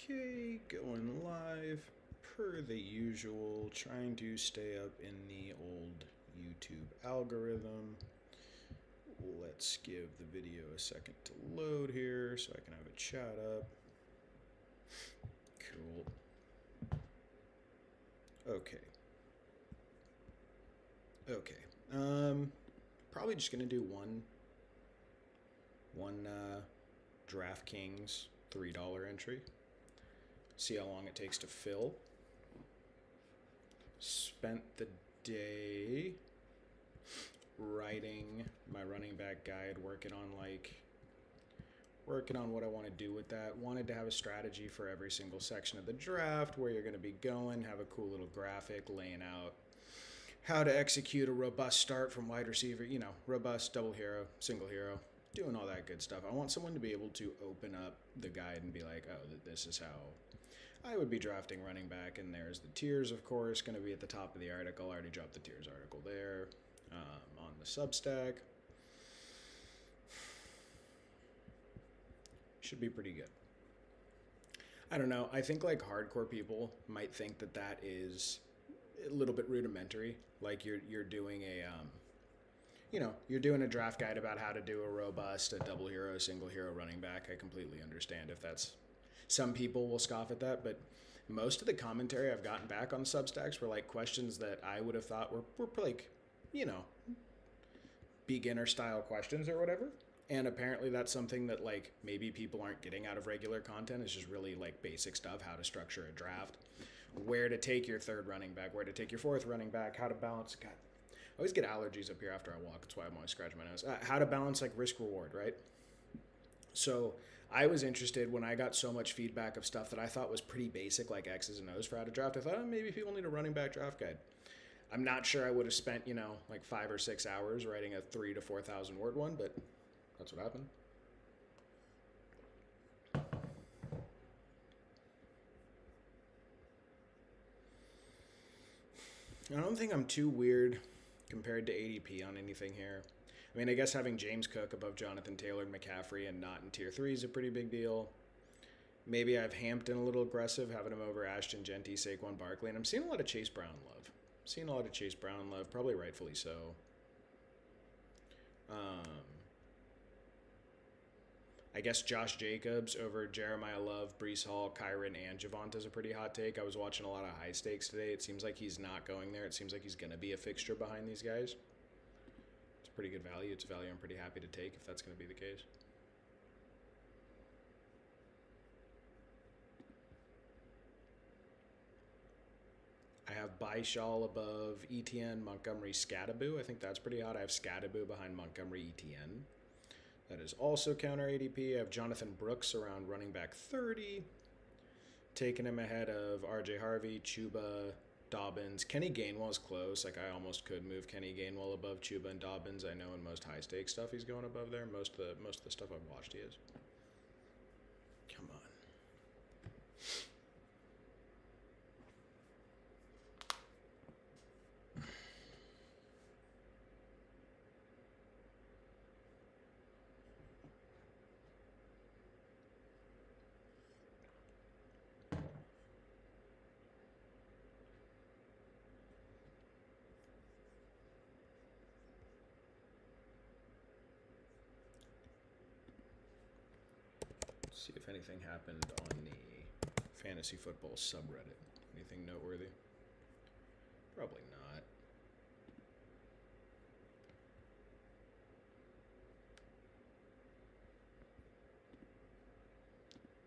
Okay, going live per the usual, trying to stay up in the old YouTube algorithm. Let's give the video a second to load here so I can have a chat up. Cool. Okay. Probably just gonna do one DraftKings $3 entry. See how long it takes to fill. Spent the day writing my running back guide, working on what I want to do with that. Wanted to have a strategy for every single section of the draft, where you're going to be going, have a cool little graphic laying out how to execute a robust start from wide receiver, robust double hero, single hero, doing all that good stuff. I want someone to be able to open up the guide and be like, oh, this is how I would be drafting running back. And there's the tiers, of course, going to be at the top of the article. I already dropped the tiers article there on the Substack. Should be pretty good. I don't know. I think like hardcore people might think that is a little bit rudimentary. Like you're doing you're doing a draft guide about how to do a robust, a double hero, single hero running back. I completely understand if that's, some people will scoff at that, but most of the commentary I've gotten back on Substacks were like questions that I would have thought were like, beginner style questions or whatever. And apparently that's something that like maybe people aren't getting out of regular content. It's just really like basic stuff, how to structure a draft, where to take your third running back, where to take your fourth running back, how to balance. God, I always get allergies up here after I walk. That's why I'm always scratching my nose. How to balance like risk reward, right? So I was interested when I got so much feedback of stuff that I thought was pretty basic, like X's and O's for how to draft. I thought, oh, maybe people need a running back draft guide. I'm not sure I would have spent, like 5 or 6 hours writing a 3,000 to 4,000 word one, but that's what happened. I don't think I'm too weird compared to ADP on anything here. I mean, I guess having James Cook above Jonathan Taylor and McCaffrey and not in tier 3 is a pretty big deal. Maybe I've Hampton a little aggressive, having him over Ashton Genty, Saquon Barkley, and I'm seeing a lot of Chase Brown love. Probably rightfully so. I guess Josh Jacobs over Jeremiah Love, Breece Hall, Kyron, and Javonte is a pretty hot take. I was watching a lot of high stakes today. It seems like he's not going there. It seems like he's going to be a fixture behind these guys. It's pretty good value. It's a value I'm pretty happy to take if that's going to be the case. I have Baishal above Etienne, Montgomery, Scadaboo. I think that's pretty hot. I have Scadaboo behind Montgomery, Etienne. That is also counter ADP. I have Jonathan Brooks around running back 30. Taking him ahead of RJ Harvey, Chuba, Dobbins. Kenny Gainwell's close. Like, I almost could move Kenny Gainwell above Chuba and Dobbins. I know in most high stakes stuff he's going above there. Most of the stuff I've watched he is. Come on. See if anything happened on the fantasy football subreddit. Anything noteworthy? Probably not.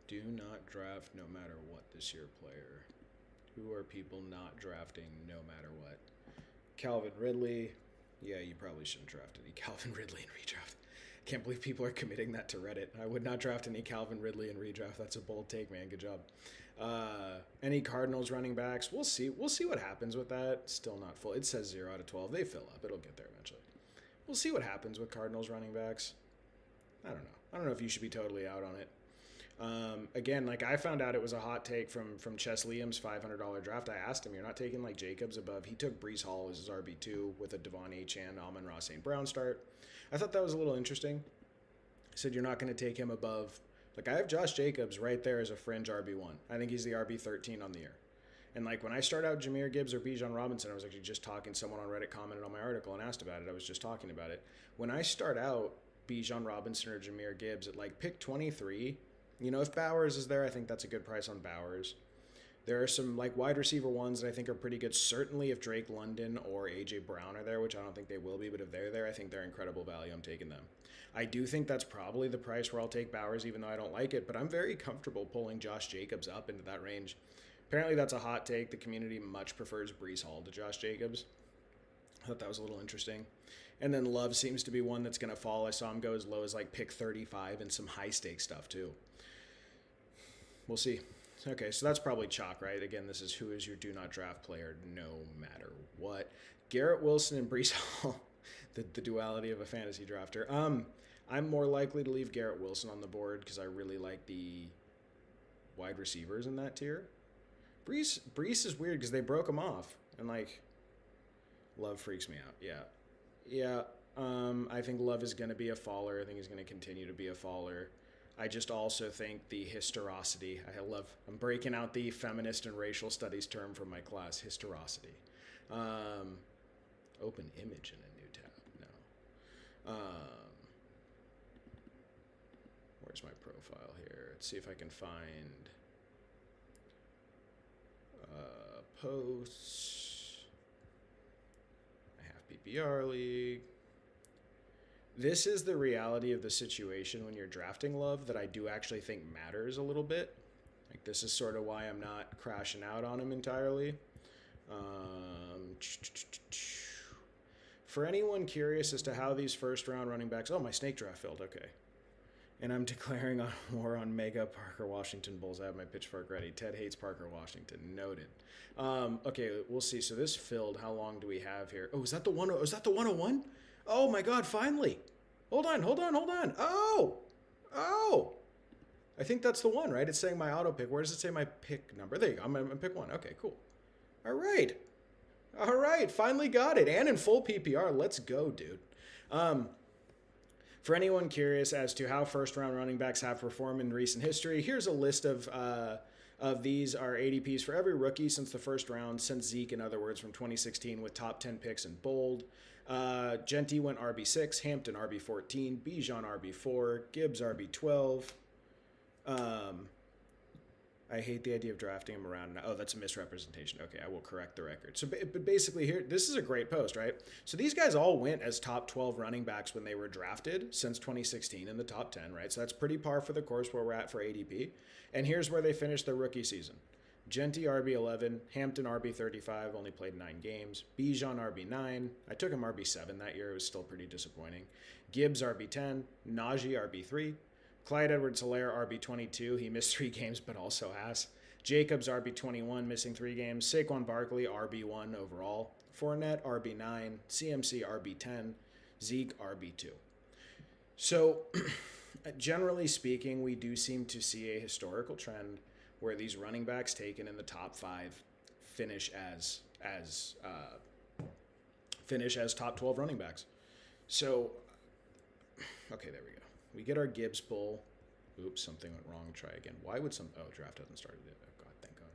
Do not draft no matter what this year, player. Who are people not drafting no matter what? Calvin Ridley. Yeah, you probably shouldn't draft any Calvin Ridley in redraft. Can't believe people are committing that to Reddit. I would not draft any Calvin Ridley in redraft. That's a bold take, man. Good job. Any Cardinals running backs? We'll see. We'll see what happens with that. Still not full. It says 0 out of 12. They fill up. It'll get there eventually. We'll see what happens with Cardinals running backs. I don't know. I don't know if you should be totally out on it. Again, like I found out it was a hot take from Chess Liam's $500 draft. I asked him, you're not taking like Jacobs above. He took Breece Hall as his RB2 with a Devon Achane, Amon-Ra St. Brown start. I thought that was a little interesting. He said you're not going to take him above Like, I have Josh Jacobs right there as a fringe RB1. I think he's the RB13 on the year. And, like, when I start out Jahmyr Gibbs or Bijan Robinson, I was actually just talking, someone on Reddit commented on my article and asked about it. I was just talking about it. When I start out Bijan Robinson or Jahmyr Gibbs at, like, pick 23, you know, if Bowers is there, I think that's a good price on Bowers. There are some, like, wide receiver ones that I think are pretty good. Certainly if Drake London or A.J. Brown are there, which I don't think they will be, but if they're there, I think they're incredible value. I'm taking them. I do think that's probably the price where I'll take Bowers, even though I don't like it, but I'm very comfortable pulling Josh Jacobs up into that range. Apparently that's a hot take. The community much prefers Breece Hall to Josh Jacobs. I thought that was a little interesting. And then Love seems to be one that's going to fall. I saw him go as low as, like, pick 35 and some high-stakes stuff, too. We'll see. Okay, so that's probably chalk, right? Again, this is who is your do not draft player no matter what. Garrett Wilson and Breece Hall, the duality of a fantasy drafter. I'm more likely to leave Garrett Wilson on the board because I really like the wide receivers in that tier. Breece is weird because they broke him off, and, like, Love freaks me out. Yeah. I think Love is going to be a faller. I think he's going to continue to be a faller. I just also think the historicity. I'm breaking out the feminist and racial studies term from my class, historicity. Open image in a new tab. No. Where's my profile here? Let's see if I can find posts. I have PPR league. This is the reality of the situation when you're drafting Love that I do actually think matters a little bit. Like, this is sort of why I'm not crashing out on him entirely. For anyone curious as to how these first-round running backs... Oh, my snake draft filled. Okay. And I'm declaring on war on Mega Parker Washington Bulls. I have my pitchfork ready. Ted hates Parker Washington. Noted. Okay, we'll see. So this filled. How long do we have here? Oh, is that the 101? Oh my God, finally. Hold on. Oh! I think that's the one, right? It's saying my auto pick. Where does it say my pick number? There you go. I'm on pick 1. Okay, cool. All right. Finally got it. And in full PPR. Let's go, dude. For anyone curious as to how first-round running backs have performed in recent history, here's a list of these are ADPs for every rookie since the first round, since Zeke, in other words, from 2016 with top 10 picks in bold. Genty went RB6, Hampton RB14, Bijan RB4, Gibbs RB12. I hate the idea of drafting him around. Oh, that's a misrepresentation. Okay, I will correct the record. So but basically here, this is a great post, right? So these guys all went as top 12 running backs when they were drafted since 2016 in the top 10, right? So that's pretty par for the course where we're at for ADP. And here's where they finished their rookie season. Genty RB11, Hampton RB35, only played 9 games. Bijan RB9. I took him RB7 that year. It was still pretty disappointing. Gibbs RB10, Najee RB3. Clyde Edwards-Helaire, RB22. He missed 3 games, but also ass. Jacobs, RB21, missing 3 games. Saquon Barkley, RB1 overall. Fournette, RB9. CMC, RB10. Zeke, RB2. So, generally speaking, we do seem to see a historical trend where these running backs taken in the top 5 finish as top 12 running backs. So, okay, there we go. We get our Gibbs pull. Oops, something went wrong. Try again. Why would some... Oh, draft hasn't started yet. Oh, God, thank God.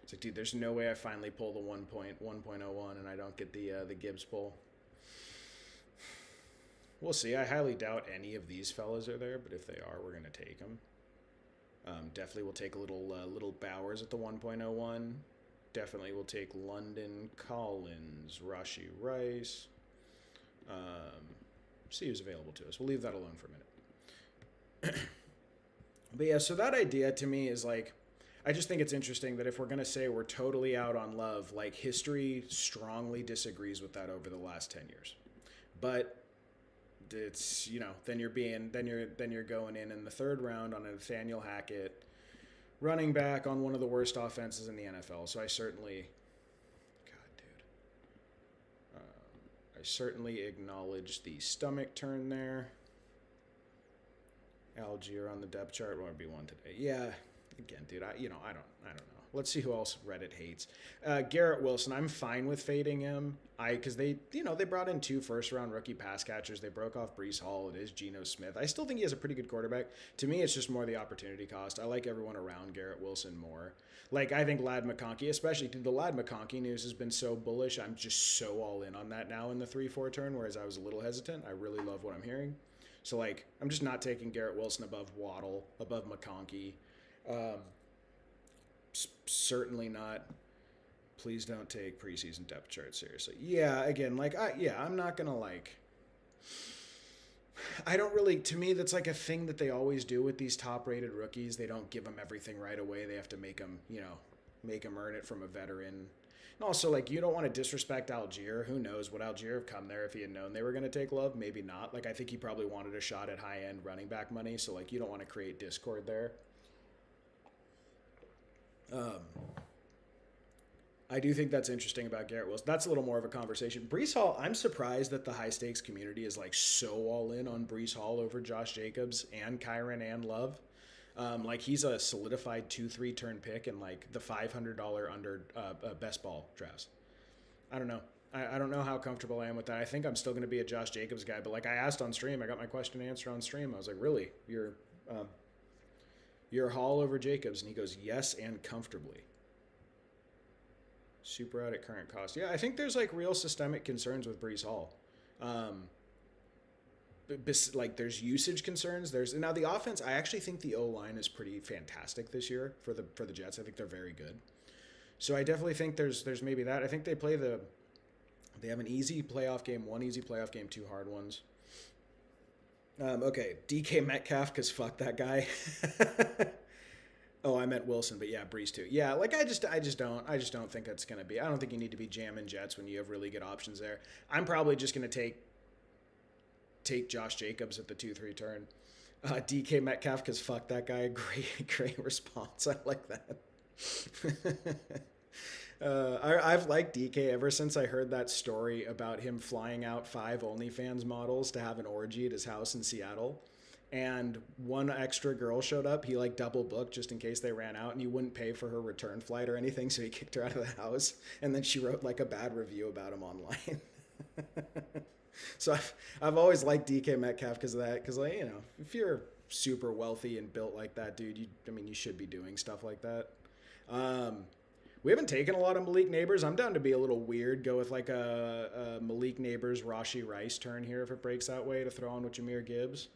It's like, dude, there's no way I finally pull the 1.01 and I don't get the Gibbs pull. We'll see. I highly doubt any of these fellas are there, but if they are, we're going to take them. Definitely we'll take a little Bowers at the 1.01. Definitely we'll take London, Collins, Rashee Rice. See who's available to us. We'll leave that alone for a minute. But yeah, so that idea to me is like, I just think it's interesting that if we're going to say we're totally out on Love, like history strongly disagrees with that over the last 10 years. But it's, you know, then you're going in the 3rd round on a Nathaniel Hackett running back on one of the worst offenses in the NFL. So I certainly acknowledge the stomach turn there. Algier on the depth chart will be one today. Yeah, again, dude, I don't know. Let's see who else Reddit hates. Garrett Wilson. I'm fine with fading him. Because they brought in 2 first-round rookie pass catchers. They broke off Brees Hall. It is Geno Smith. I still think he has a pretty good quarterback. To me, it's just more the opportunity cost. I like everyone around Garrett Wilson more. Like, I think Lad McConkey, especially the Lad McConkey news has been so bullish. I'm just so all in on that now in the 3-4 turn, whereas I was a little hesitant. I really love what I'm hearing. So, like, I'm just not taking Garrett Wilson above Waddle, above McConkey. Certainly not. Please don't take preseason depth chart seriously. Yeah, again, I'm not going to, like... I don't really... To me, that's, like, a thing that they always do with these top-rated rookies. They don't give them everything right away. They have to make them earn it from a veteran. And also, like, you don't want to disrespect Algier. Who knows? Would Algier have come there if he had known they were going to take Love? Maybe not. Like, I think he probably wanted a shot at high-end running back money, so, like, you don't want to create discord there. I do think that's interesting about Garrett Wilson. That's a little more of a conversation. Brees Hall, I'm surprised that the high stakes community is like so all in on Brees Hall over Josh Jacobs and Kyron and Love. Like he's a solidified 2-3 turn pick in like the $500 under best ball drafts. I don't know. I don't know how comfortable I am with that. I think I'm still going to be a Josh Jacobs guy, but like I asked on stream, I got my question answered on stream. I was like, really? You're Hall over Jacobs? And he goes, yes, and comfortably. Super out at current cost. Yeah, I think there's like real systemic concerns with Brees Hall. Like there's usage concerns. Now the offense. I actually think the O-line is pretty fantastic this year for the Jets. I think they're very good. So I definitely think there's maybe that. I think they have an easy playoff game, 1 easy playoff game, 2 hard ones. Okay, DK Metcalf, because fuck that guy. Oh, I meant Wilson, but yeah, Brees too. Yeah, like I just don't think that's gonna be. I don't think you need to be jamming Jets when you have really good options there. I'm probably just gonna take Josh Jacobs at the 2-3 turn. DK Metcalf, because fuck that guy. Great response. I like that. I've liked DK ever since I heard that story about him flying out 5 OnlyFans models to have an orgy at his house in Seattle. And one extra girl showed up. He like double booked just in case they ran out, and he wouldn't pay for her return flight or anything, so he kicked her out of the house. And then she wrote like a bad review about him online. So I've always liked DK Metcalf because of that. Because like if you're super wealthy and built like that, dude, you should be doing stuff like that. We haven't taken a lot of Malik Neighbors. I'm down to be a little weird. Go with like a Malik Neighbors, Rashee Rice turn here if it breaks that way to throw on with Jahmyr Gibbs.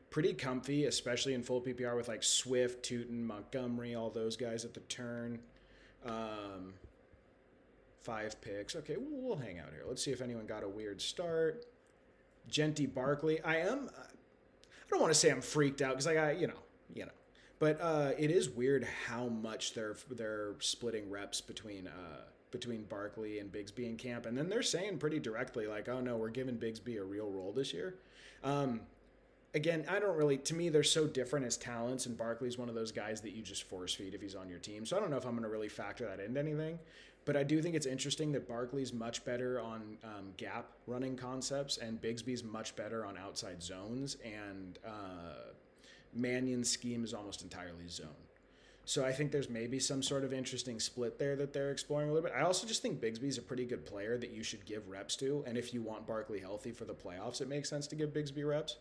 Pretty comfy, especially in full PPR with like Swift, Tootin, Montgomery, all those guys at the turn. 5 picks. Okay, we'll hang out here. Let's see if anyone got a weird start. Genty Barkley. I don't want to say I'm freaked out because but it is weird how much they're splitting reps between Barkley and Bigsby in camp, and then they're saying pretty directly like, oh no, we're giving Bigsby a real role this year. Again, to me, they're so different as talents, and Barkley's one of those guys that you just force feed if he's on your team. So I don't know if I'm going to really factor that into anything, but I do think it's interesting that Barkley's much better on gap running concepts, and Bigsby's much better on outside zones, and Mannion's scheme is almost entirely zone. So I think there's maybe some sort of interesting split there that they're exploring a little bit. I also just think Bigsby's a pretty good player that you should give reps to, and if you want Barkley healthy for the playoffs, it makes sense to give Bigsby reps.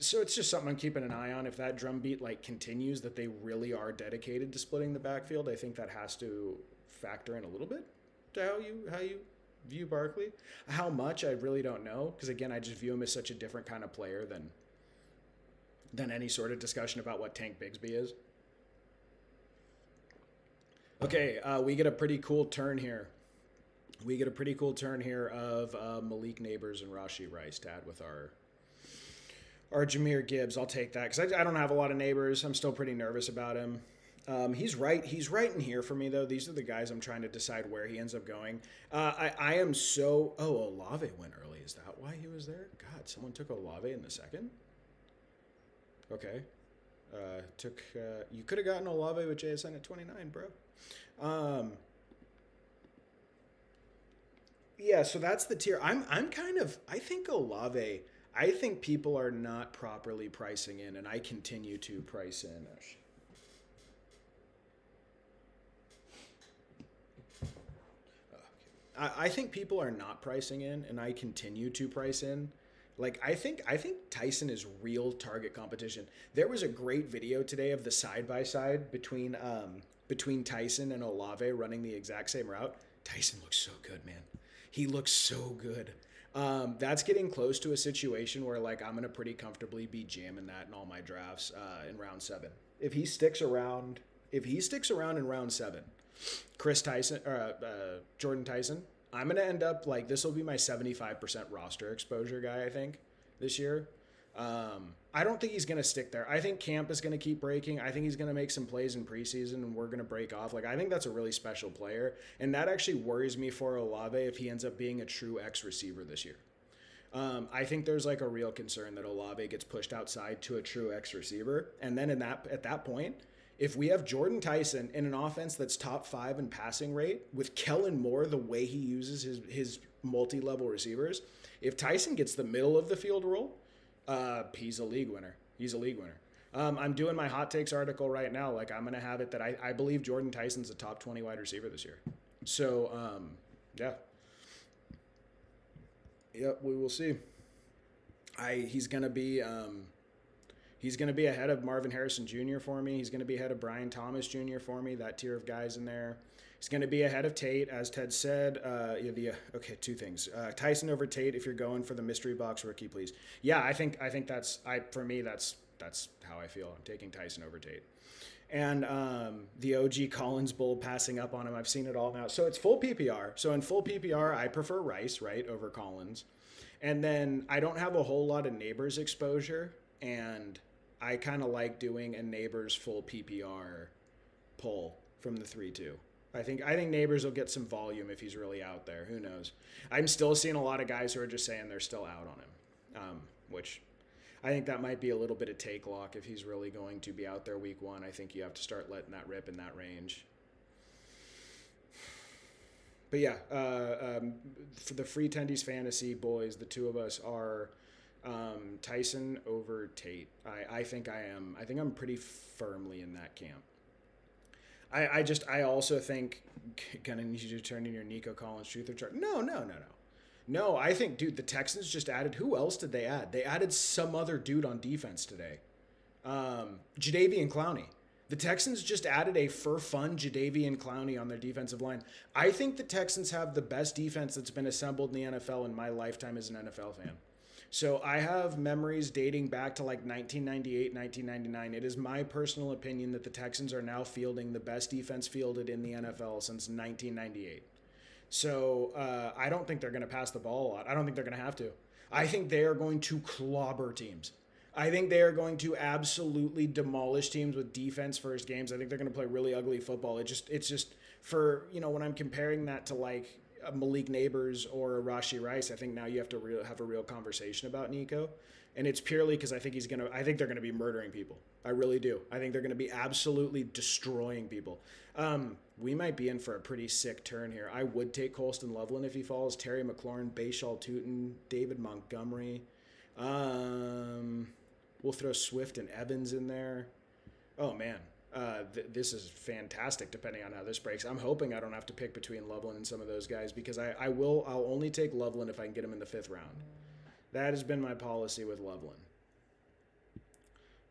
So it's just something I'm keeping an eye on. If that drumbeat continues that they really are dedicated to splitting the backfield, I think that has to factor in a little bit to how you view Barkley. How much, I really don't know, because again, I just view him as such a different kind of player than any sort of discussion about what Tank Bigsby is. Okay, we get a pretty cool turn here. Of Malik Neighbors and Rashee Rice to add with our Jahmyr Gibbs. I'll take that because I don't have a lot of Neighbors. I'm still pretty nervous about him. He's right in here for me, though. These are the guys I'm trying to decide where he ends up going. I am so... Oh, Olave went early. Is that why he was there? God, someone took Olave in the second? Okay. You could have gotten Olave with JSN at 29, bro. Yeah, so that's the tier. I think Olave... I think people are not properly pricing in, and I continue to price in. I think people are not pricing in, and I continue to price in. Like I think Tyson is real target competition. There was a great video today of the side by side between Tyson and Olave running the exact same route. Tyson looks so good, man. He looks so good. That's getting close to a situation where like I'm gonna pretty comfortably be jamming that in all my drafts in round 7. If he sticks around, if he sticks around in round 7, Jordan Tyson, I'm gonna end up like this will be my 75% roster exposure guy. I think this year. I don't think he's gonna stick there. I think camp is gonna keep breaking. I think he's gonna make some plays in preseason, and we're gonna break off. Like I think that's a really special player, and that actually worries me for Olave if he ends up being a true X receiver this year. I think there's like a real concern that Olave gets pushed outside to a true X receiver, and then at that point, if we have Jordan Tyson in an offense that's top 5 in passing rate with Kellen Moore, the way he uses his multi-level receivers, if Tyson gets the middle of the field role, he's a league winner. He's a league winner. I'm doing my hot takes article right now. Like I'm gonna have it that I believe Jordan Tyson's a top 20 wide receiver this year. So yeah. Yep, we will see. He's gonna be ahead of Marvin Harrison Jr. for me. He's gonna be ahead of Brian Thomas Jr. for me. That tier of guys in there. He's gonna be ahead of Tate, as Ted said. Okay, two things. Tyson over Tate if you're going for the mystery box rookie, please. Yeah, I think that's for me that's how I feel. I'm taking Tyson over Tate. And the OG Collins Bull passing up on him. I've seen it all now. So it's full PPR. So in full PPR, I prefer Rice, right, over Collins. And then I don't have a whole lot of Neighbors exposure. And I kind of like doing a Neighbors full PPR pull from the 3-2. I think Neighbors will get some volume if he's really out there. Who knows? I'm still seeing a lot of guys who are just saying they're still out on him, which I think that might be a little bit of take lock if he's really going to be out there week 1. I think you have to start letting that rip in that range. But yeah, for the free Tendies fantasy boys, the two of us are Tyson over Tate. I think I am. I think I'm pretty firmly in that camp. I also think gonna need you to turn in your Nico Collins truth or chart. No, I think, dude, the Texans just added. Who else did they add? They added some other dude on defense today. Jadeveon Clowney. The Texans just added a for fun Jadeveon Clowney on their defensive line. I think the Texans have the best defense that's been assembled in the NFL in my lifetime as an NFL fan. So I have memories dating back to like 1998, 1999. It is my personal opinion that the Texans are now fielding the best defense fielded in the NFL since 1998. So I don't think they're going to pass the ball a lot. I don't think they're going to have to. I think they are going to clobber teams. I think they are going to absolutely demolish teams with defense first games. I think they're going to play really ugly football. It's just for, when I'm comparing that to like a Malik Neighbors or a Rashee Rice, I think now you have to have a real conversation about Nico. And it's purely because I think they're going to be murdering people. I really do. I think they're going to be absolutely destroying people. We might be in for a pretty sick turn here. I would take Colston Loveland if he falls. Terry McLaurin, Bayshall Tootin, David Montgomery. We'll throw Swift and Evans in there. Oh, man. This is fantastic depending on how this breaks. I'm hoping I don't have to pick between Loveland and some of those guys because I'll only take Loveland if I can get him in the 5th round. That has been my policy with Loveland.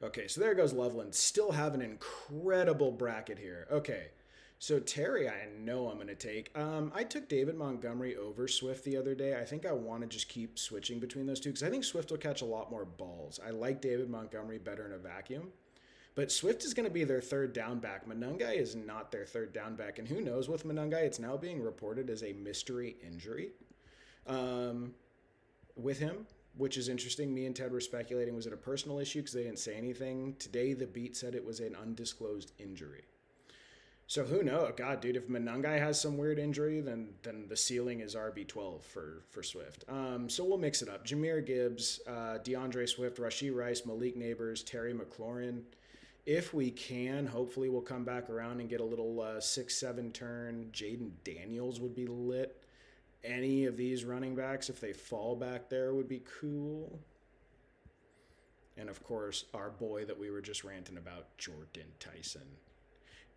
Okay, so there goes Loveland. Still have an incredible bracket here. Okay, so Terry I know I'm going to take. I took David Montgomery over Swift the other day. I think I want to just keep switching between those two because I think Swift will catch a lot more balls. I like David Montgomery better in a vacuum. But Swift is going to be their 3rd down back. Monungai is not their 3rd down back. And who knows with Monungai, it's now being reported as a mystery injury with him, which is interesting. Me and Ted were speculating, was it a personal issue because they didn't say anything? Today, the beat said it was an undisclosed injury. So who knows? God, dude, if Monungai has some weird injury, then the ceiling is RB12 for Swift. So we'll mix it up. Jahmyr Gibbs, DeAndre Swift, Rashee Rice, Malik Neighbors, Terry McLaurin. If we can, hopefully we'll come back around and get a little 6-7 turn. Jaden Daniels would be lit. Any of these running backs, if they fall back there, would be cool. And, of course, our boy that we were just ranting about, Jordan Tyson.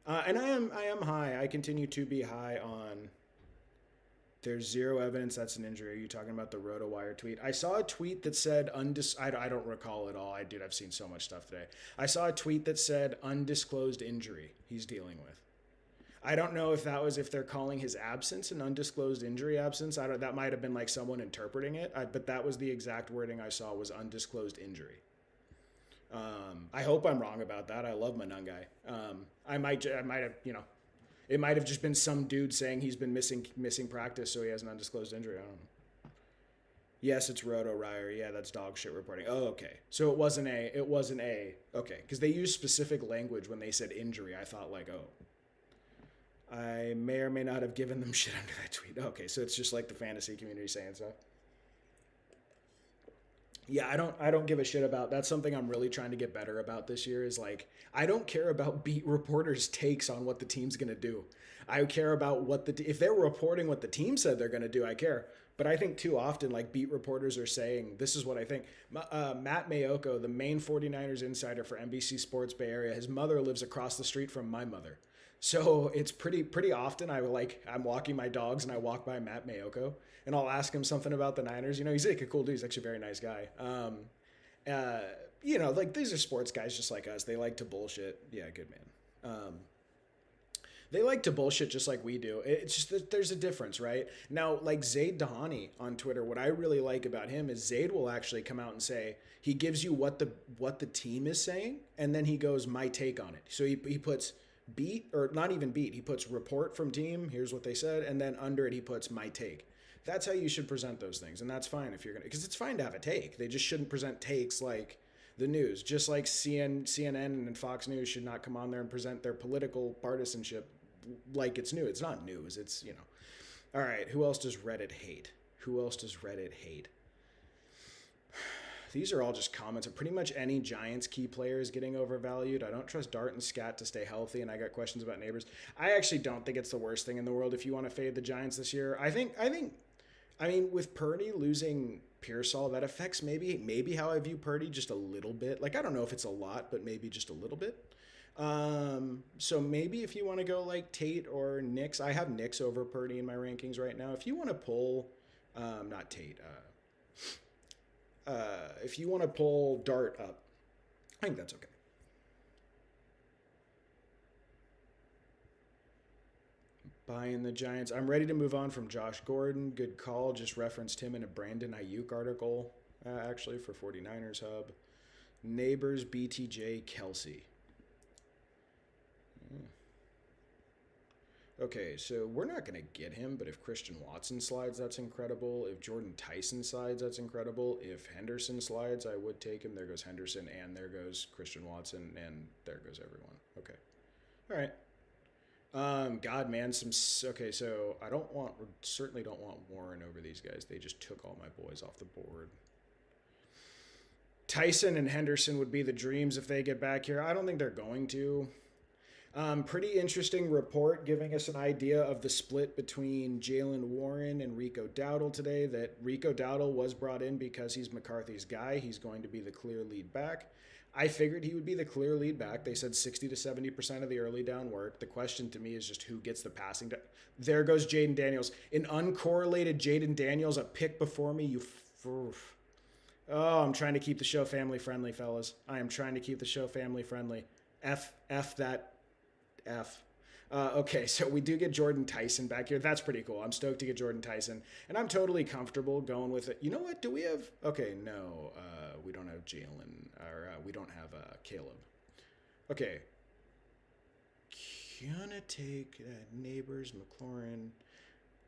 And I am high. I continue to be high on There's zero evidence that's an injury. Are you talking about the RotoWire tweet? I saw a tweet that said I don't recall it all. I've seen so much stuff today. I saw a tweet that said undisclosed injury he's dealing with. I don't know if that was if they're calling his absence an undisclosed injury absence. I don't. That might have been like someone interpreting it. But that was the exact wording I saw was undisclosed injury. I hope I'm wrong about that. I love Manungai. I might have, it might have just been some dude saying he's been missing practice, so he has an undisclosed injury. I don't know. Yes, it's RotoWire. Yeah, that's dog shit reporting. Oh, okay. So it wasn't a. Okay, because they used specific language when they said injury. I thought like, oh, I may or may not have given them shit under that tweet. Okay, so it's just like the fantasy community saying stuff. Yeah, I don't give a shit about. That's something I'm really trying to get better about this year is like I don't care about beat reporters' takes on what the team's going to do. I care about if they're reporting what the team said they're going to do, I care. But I think too often like beat reporters are saying, this is what I think. Matt Mayoko, the main 49ers insider for NBC Sports Bay Area, his mother lives across the street from my mother. So it's pretty often I'm walking my dogs and I walk by Matt Mayoko and I'll ask him something about the Niners. He's like a cool dude. He's actually a very nice guy. Like these are sports guys just like us. They like to bullshit. Yeah, good man. They like to bullshit just like we do. It's just that there's a difference, right? Now, like Zaid Dahani on Twitter, what I really like about him is Zaid will actually come out and say, he gives you what the team is saying, and then he goes, my take on it. So he puts beat, or not even beat, he puts report from team, here's what they said, and then under it he puts my take. That's how you should present those things, and that's fine if you're gonna, because it's fine to have a take. They just shouldn't present takes like the news, just like CNN and Fox News should not come on there and present their political partisanship like it's new. It's not news. It's, all right, who else does Reddit hate? These are all just comments of pretty much any Giants key player is getting overvalued. I don't trust Dart and Scat to stay healthy, and I got questions about Neighbors. I actually don't think it's the worst thing in the world if you want to fade the Giants this year. I mean, with Purdy losing Pearsall, that affects maybe how I view Purdy just a little bit. Like, I don't know if it's a lot, but maybe just a little bit. So maybe if you want to go like Tate or Knicks, I have Knicks over Purdy in my rankings right now. If you want to pull, not Tate, if you want to pull Dart up, I think that's okay. Buying the Giants. I'm ready to move on from Josh Gordon. Good call. Just referenced him in a Brandon Ayuk article, actually, for 49ers Hub. Neighbors, BTJ, Kelsey. Okay, so we're not going to get him, but if Christian Watson slides, that's incredible. If Jordan Tyson slides, that's incredible. If Henderson slides, I would take him. There goes Henderson, and there goes Christian Watson, and there goes everyone. Okay. All right. God, man, okay, so certainly don't want Warren over these guys. They just took all my boys off the board. Tyson and Henderson would be the dreams if they get back here. I don't think they're going to. Pretty interesting report giving us an idea of the split between Jalen Warren and Rico Dowdle today, that Rico Dowdle was brought in because he's McCarthy's guy. He's going to be the clear lead back. I figured he would be the clear lead back. They said 60 to 70% of the early down work. The question to me is just who gets the passing. There goes Jaden Daniels. An uncorrelated Jaden Daniels, a pick before me. Oh, I'm trying to keep the show family friendly, fellas. I am trying to keep the show family friendly. F that. Okay, so we do get Jordan Tyson back here. That's pretty cool. I'm stoked to get Jordan Tyson. And I'm totally comfortable going with it. You know what? Do we have... Okay, no. We don't have Jalen. Or we don't have Caleb. Okay. Gonna take Neighbors, McLaurin.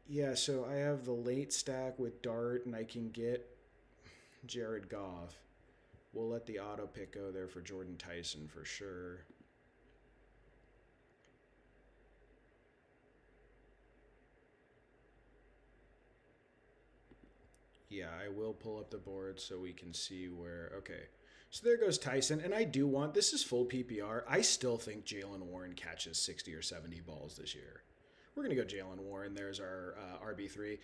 Yeah, so I have the late stack with Dart, and I can get Jared Goff. We'll let the auto pick go there for Jordan Tyson for sure. Yeah, I will pull up the board so we can see where... Okay, so there goes Tyson. And I do want... This is full PPR. I still think Jalen Warren catches 60 or 70 balls this year. We're going to go Jalen Warren. There's our RB3.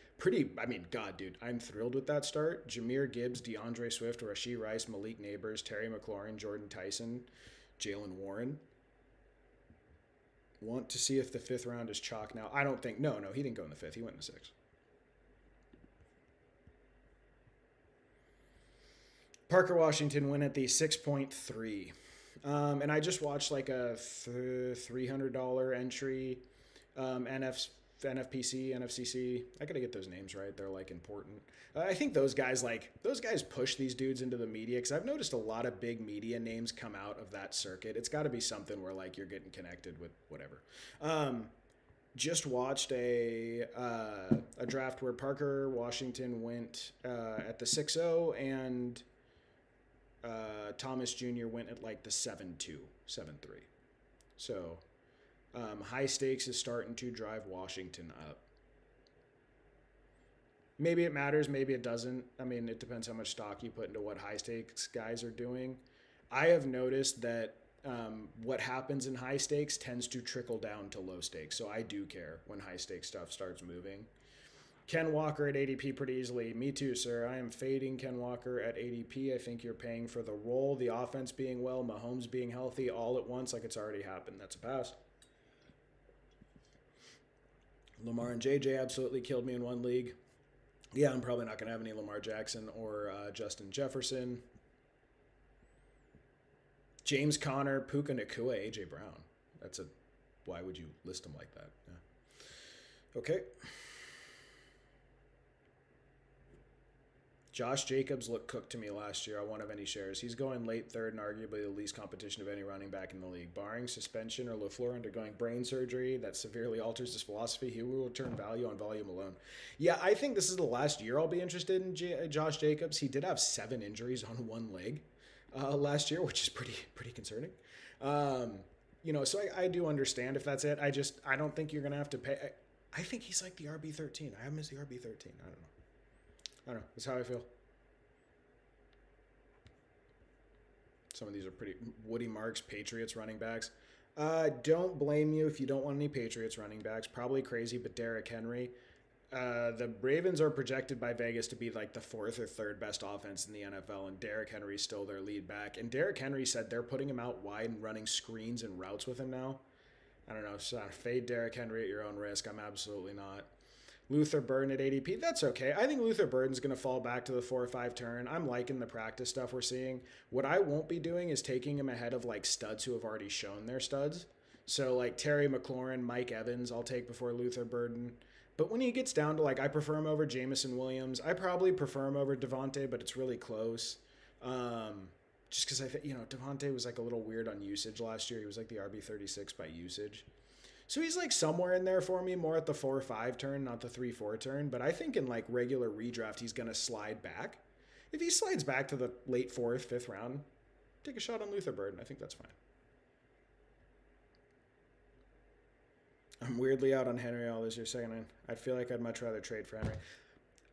God, dude, I'm thrilled with that start. Jahmyr Gibbs, DeAndre Swift, Rashee Rice, Malik Neighbors, Terry McLaurin, Jordan Tyson, Jalen Warren. Want to see if the fifth round is chalk now. I don't think... No, he didn't go in the fifth. He went in the sixth. Parker Washington went at the 6.3. And I just watched like a $300 entry, NFPC, NFCC. I gotta get those names right. They're like important. I think those guys push these dudes into the media because I've noticed a lot of big media names come out of that circuit. It's got to be something where like you're getting connected with whatever. Just watched a draft where Parker Washington went at the 6-0 and Thomas Jr. went at like the 7-2, 7-3. So high stakes is starting to drive Washington up. Maybe it matters, maybe it doesn't. I mean, it depends how much stock you put into what high stakes guys are doing. I have noticed that what happens in high stakes tends to trickle down to low stakes. So I do care when high stakes stuff starts moving. Ken Walker at ADP pretty easily. Me too, sir. I am fading Ken Walker at ADP. I think you're paying for the role, the offense being well, Mahomes being healthy all at once like it's already happened. That's a pass. Lamar and JJ absolutely killed me in one league. Yeah, I'm probably not going to have any Lamar Jackson or Justin Jefferson. James Conner, Puka Nacua, AJ Brown. Why would you list him like that? Yeah. Okay. Josh Jacobs looked cooked to me last year. I won't have any shares. He's going late third and arguably the least competition of any running back in the league. Barring suspension or LaFleur undergoing brain surgery that severely alters his philosophy, he will return value on volume alone. Yeah, I think this is the last year I'll be interested in Josh Jacobs. He did have 7 injuries on one leg last year, which is pretty concerning. So I do understand if that's it. I don't think you're going to have to pay. I think he's like the RB13. I have him as the RB13. I don't know. That's how I feel. Some of these are pretty. Woody Marks, Patriots running backs. Don't blame you if you don't want any Patriots running backs. Probably crazy, but Derrick Henry. The Ravens are projected by Vegas to be like the 4th or 3rd best offense in the NFL, and Derrick Henry's still their lead back. And Derrick Henry said they're putting him out wide and running screens and routes with him now. I don't know. So fade Derrick Henry at your own risk. I'm absolutely not. Luther Burden at ADP, that's okay. I think Luther Burden's going to fall back to the 4 or 5 turn. I'm liking the practice stuff we're seeing. What I won't be doing is taking him ahead of like studs who have already shown their studs. So like Terry McLaurin, Mike Evans, I'll take before Luther Burden. But when he gets down to like, I prefer him over Jamison Williams. I probably prefer him over Devontae, but it's really close. Just because I think, Devontae was like a little weird on usage last year. He was like the RB36 by usage. So he's like somewhere in there for me, more at the 4 or 5 turn, not the 3-4 turn. But I think in like regular redraft, he's going to slide back. If he slides back to the late 4th, 5th round, take a shot on Luther Burden. I think that's fine. I'm weirdly out on Henry all this year, second in. I feel like I'd much rather trade for Henry.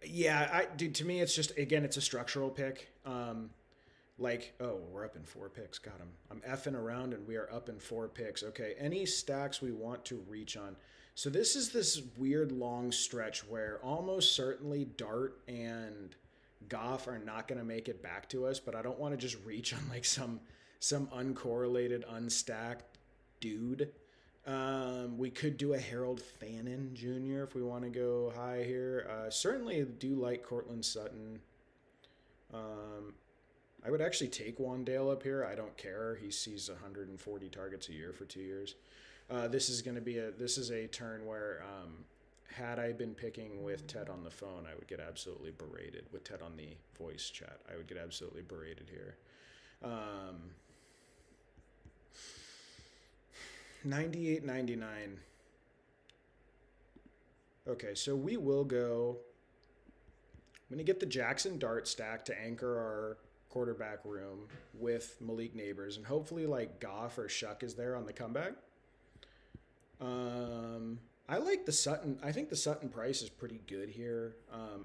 Yeah, dude, to me, it's just, again, it's a structural pick. We're up in 4 picks. God, I'm effing around and we are up in 4 picks. Okay, any stacks we want to reach on. So this is this weird long stretch where almost certainly Dart and Goff are not going to make it back to us, but I don't want to just reach on like some uncorrelated, unstacked dude. We could do a Harold Fannin Jr. if we want to go high here. Certainly do like Cortland Sutton. I would actually take Wandale up here. I don't care. He sees 140 targets a year for 2 years. This is a turn where had I been picking with Ted on the phone, I would get absolutely berated. With Ted on the voice chat, I would get absolutely berated here. 98.99. Okay, so we will go. I'm going to get the Jackson Dart stack to anchor our quarterback room with Malik Neighbors, and hopefully like Goff or Shuck is there on the comeback. I like the Sutton. I think the Sutton price is pretty good here.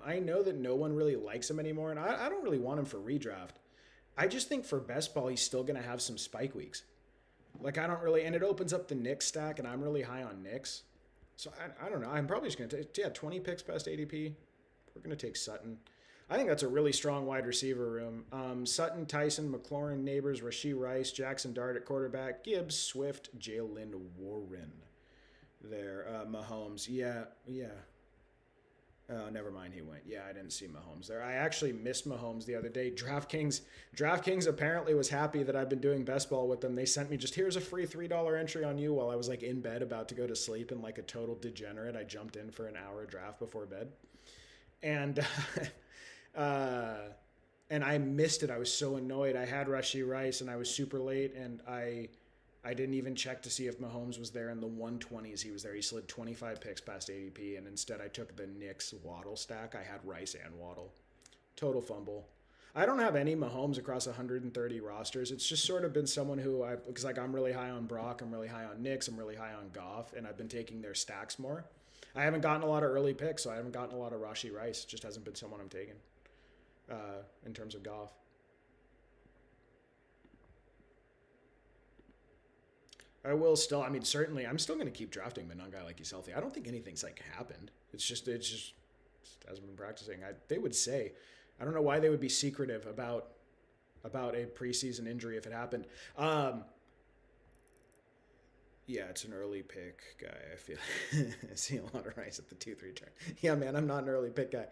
I know that no one really likes him anymore, and I don't really want him for redraft. I just think for best ball, he's still going to have some spike weeks. Like, I don't really, and it opens up the Knicks stack, and I'm really high on Knicks. So, I don't know. I'm probably just going to take, 20 picks best ADP. We're going to take Sutton. I think that's a really strong wide receiver room. Sutton, Tyson, McLaurin, Neighbors, Rashee Rice, Jackson Dart at quarterback, Gibbs, Swift, Jalen Warren there. Mahomes. Yeah. Oh, never mind. He went. Yeah, I didn't see Mahomes there. I actually missed Mahomes the other day. DraftKings apparently was happy that I've been doing best ball with them. They sent me just here's a free $3 entry on you while I was like in bed about to go to sleep and like a total degenerate. I jumped in for an hour draft before bed, and uh, and I missed it. I was so annoyed. I had Rashee Rice and I was super late, and I didn't even check to see if Mahomes was there in the 120s. He was there. He slid 25 picks past ADP, and instead I took the Knicks Waddle stack. I had Rice and Waddle. Total fumble. I don't have any Mahomes across 130 rosters. It's just sort of been someone who because like I'm really high on Brock, I'm really high on Knicks, I'm really high on Goff, and I've been taking their stacks more. I haven't gotten a lot of early picks, so I haven't gotten a lot of Rashee Rice. It just hasn't been someone I'm taking in terms of Goff. I will still. I mean, certainly, I'm still going to keep drafting, but not a guy like he's healthy. I don't think anything's like happened. It's just hasn't been practicing. They would say, I don't know why they would be secretive about a preseason injury if it happened. Yeah, it's an early pick guy. I feel I see a lot of Rice at the 2-3 turn. Yeah, man, I'm not an early pick guy.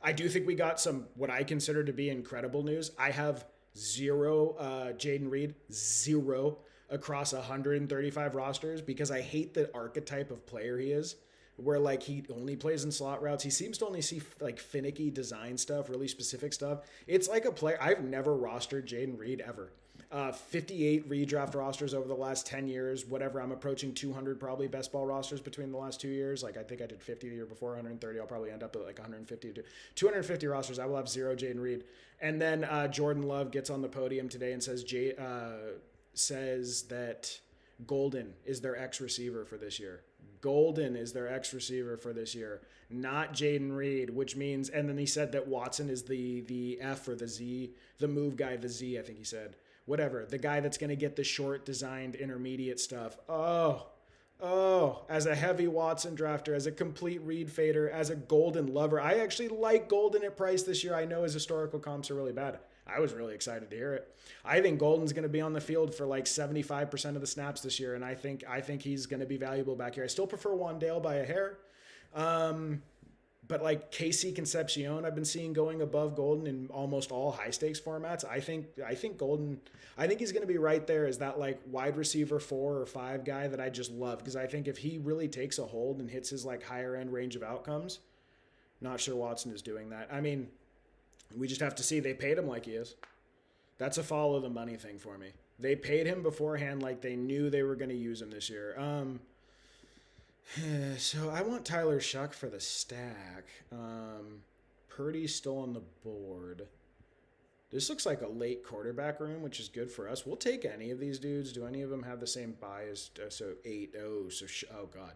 I do think we got some what I consider to be incredible news. I have zero Jaden Reed, zero across 135 rosters because I hate the archetype of player he is, where like he only plays in slot routes. He seems to only see like finicky design stuff, really specific stuff. It's like a player. I've never rostered Jaden Reed ever. 58 redraft rosters over the last 10 years, whatever. I'm approaching 200 probably best ball rosters between the last 2 years. Like I think I did 50 the year before, 130. I'll probably end up at like 150 to 250 rosters. I will have zero Jaden Reed. And then Jordan Love gets on the podium today and says that Golden is their X receiver for this year. Golden is their X receiver for this year, not Jaden Reed, which means, and then he said that Watson is the F or the Z, the move guy, the Z, I think he said. Whatever, the guy that's going to get the short designed intermediate stuff. Oh, as a heavy Watson drafter, as a complete Reed fader, as a Golden lover. I actually like Golden at price this year. I know his historical comps are really bad. I was really excited to hear it. I think Golden's going to be on the field for like 75% of the snaps this year, and I think he's going to be valuable back here. I still prefer Wandale by a hair. But like KC Concepcion, I've been seeing going above Golden in almost all high stakes formats. I think Golden, I think he's going to be right there as that like wide receiver 4 or 5 guy that I just love, because I think if he really takes a hold and hits his like higher end range of outcomes, not sure Watson is doing that. I mean, we just have to see. They paid him like he is. That's a follow the money thing for me. They paid him beforehand like they knew they were going to use him this year. So I want Tyler Shuck for the stack. Purdy's still on the board. This looks like a late quarterback room, which is good for us. We'll take any of these dudes. Do any of them have the same buy as so 8? Oh god.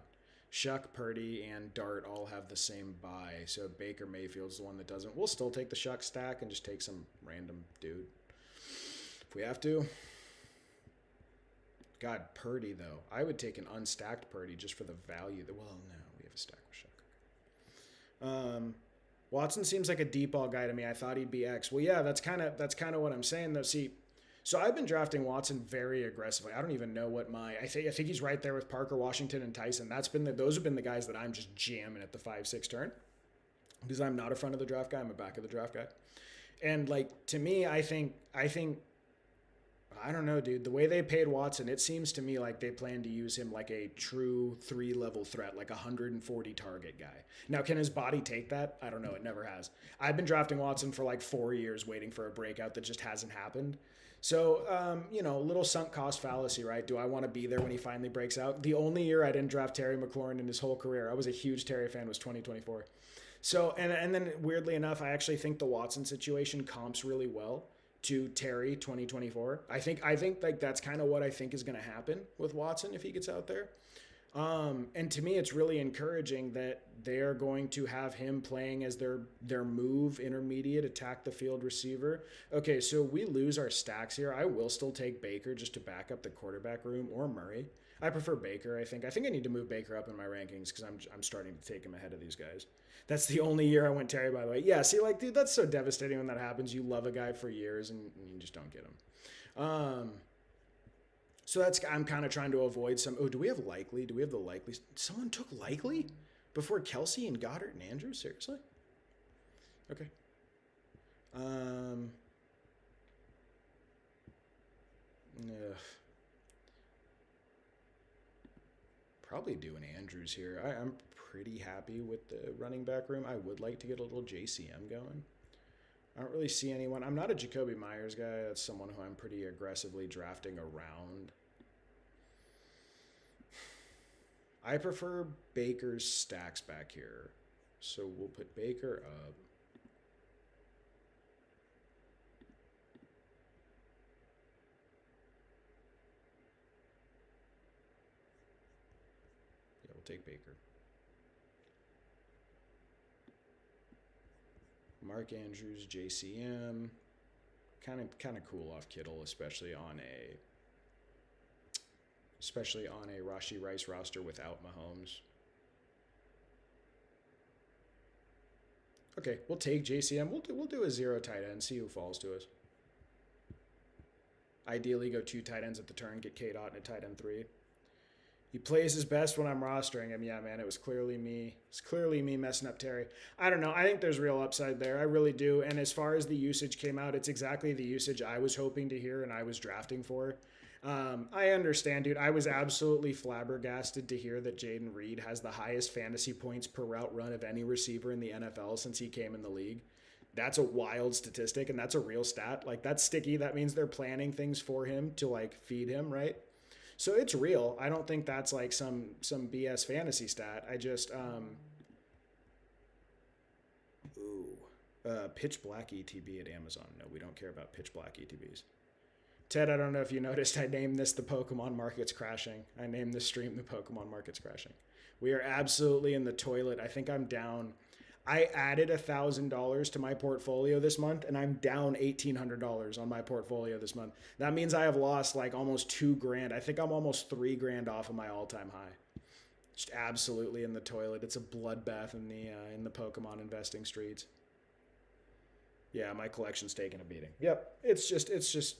Shuck, Purdy, and Dart all have the same buy. So Baker Mayfield's the one that doesn't. We'll still take the Shuck stack and just take some random dude if we have to. God, Purdy, though. I would take an unstacked Purdy just for the value. Well, no, we have a stack with Shuck. Watson seems like a deep ball guy to me. I thought he'd be X. Well, yeah, that's kind of what I'm saying, though. See, so I've been drafting Watson very aggressively. I don't even know what I think he's right there with Parker, Washington, and Tyson. Those have been the guys that I'm just jamming at the 5-6 turn, because I'm not a front of the draft guy. I'm a back of the draft guy. And like, to me, I think I don't know, dude. The way they paid Watson, it seems to me like they plan to use him like a true 3-level threat, like a 140 target guy. Now, can his body take that? I don't know. It never has. I've been drafting Watson for like 4 years waiting for a breakout that just hasn't happened. So, a little sunk cost fallacy, right? Do I want to be there when he finally breaks out? The only year I didn't draft Terry McLaurin in his whole career, I was a huge Terry fan, was 2024. So, and then weirdly enough, I actually think the Watson situation comps really well to Terry 2024. I think like that's kind of what I think is going to happen with Watson if he gets out there. And to me, it's really encouraging that they are going to have him playing as their move intermediate attack the field receiver. Okay, so we lose our stacks here. I will still take Baker just to back up the quarterback room, or Murray. I prefer Baker. I think I need to move Baker up in my rankings because I'm starting to take him ahead of these guys. That's the only year I went Terry, by the way. Yeah, see, like, dude, that's so devastating when that happens. You love a guy for years and you just don't get him. So I'm kind of trying to avoid some. Oh, do we have Likely? Do we have the Likely? Someone took Likely? Before Kelsey and Goddard and Andrews? Seriously? Okay. Ugh. Probably doing Andrews here. I'm pretty happy with the running back room. I would like to get a little JCM going. I don't really see anyone. I'm not a Jacoby Myers guy. That's someone who I'm pretty aggressively drafting around. I prefer Baker's stacks back here. So we'll put Baker up. Yeah, we'll take Baker. Mark Andrews, JCM. Kind of cool off Kittle, especially on a Rashee Rice roster without Mahomes. Okay, we'll take JCM. We'll do a 0 tight end, see who falls to us. Ideally, go 2 tight ends at the turn, get K-Dot and a tight end 3. He plays his best when I'm rostering him. Yeah, man, it was clearly me. It's clearly me messing up Terry. I don't know. I think there's real upside there. I really do. And as far as the usage came out, it's exactly the usage I was hoping to hear and I was drafting for. I understand, dude. I was absolutely flabbergasted to hear that Jaden Reed has the highest fantasy points per route run of any receiver in the NFL since he came in the league. That's a wild statistic, and that's a real stat. Like, that's sticky. That means they're planning things for him to, like, feed him, right? So it's real. I don't think that's, like, some BS fantasy stat. I just, Pitch Black ETB at Amazon. No, we don't care about Pitch Black ETBs. Ted, I don't know if you noticed, I named this the Pokemon Market's Crashing. I named this stream the Pokemon Market's Crashing. We are absolutely in the toilet. I think I'm down. I added $1,000 to my portfolio this month, and I'm down $1,800 on my portfolio this month. That means I have lost like almost $2,000. I think I'm almost $3,000 off of my all-time high. Just absolutely in the toilet. It's a bloodbath in the Pokemon investing streets. Yeah, my collection's taking a beating. Yep, it's just.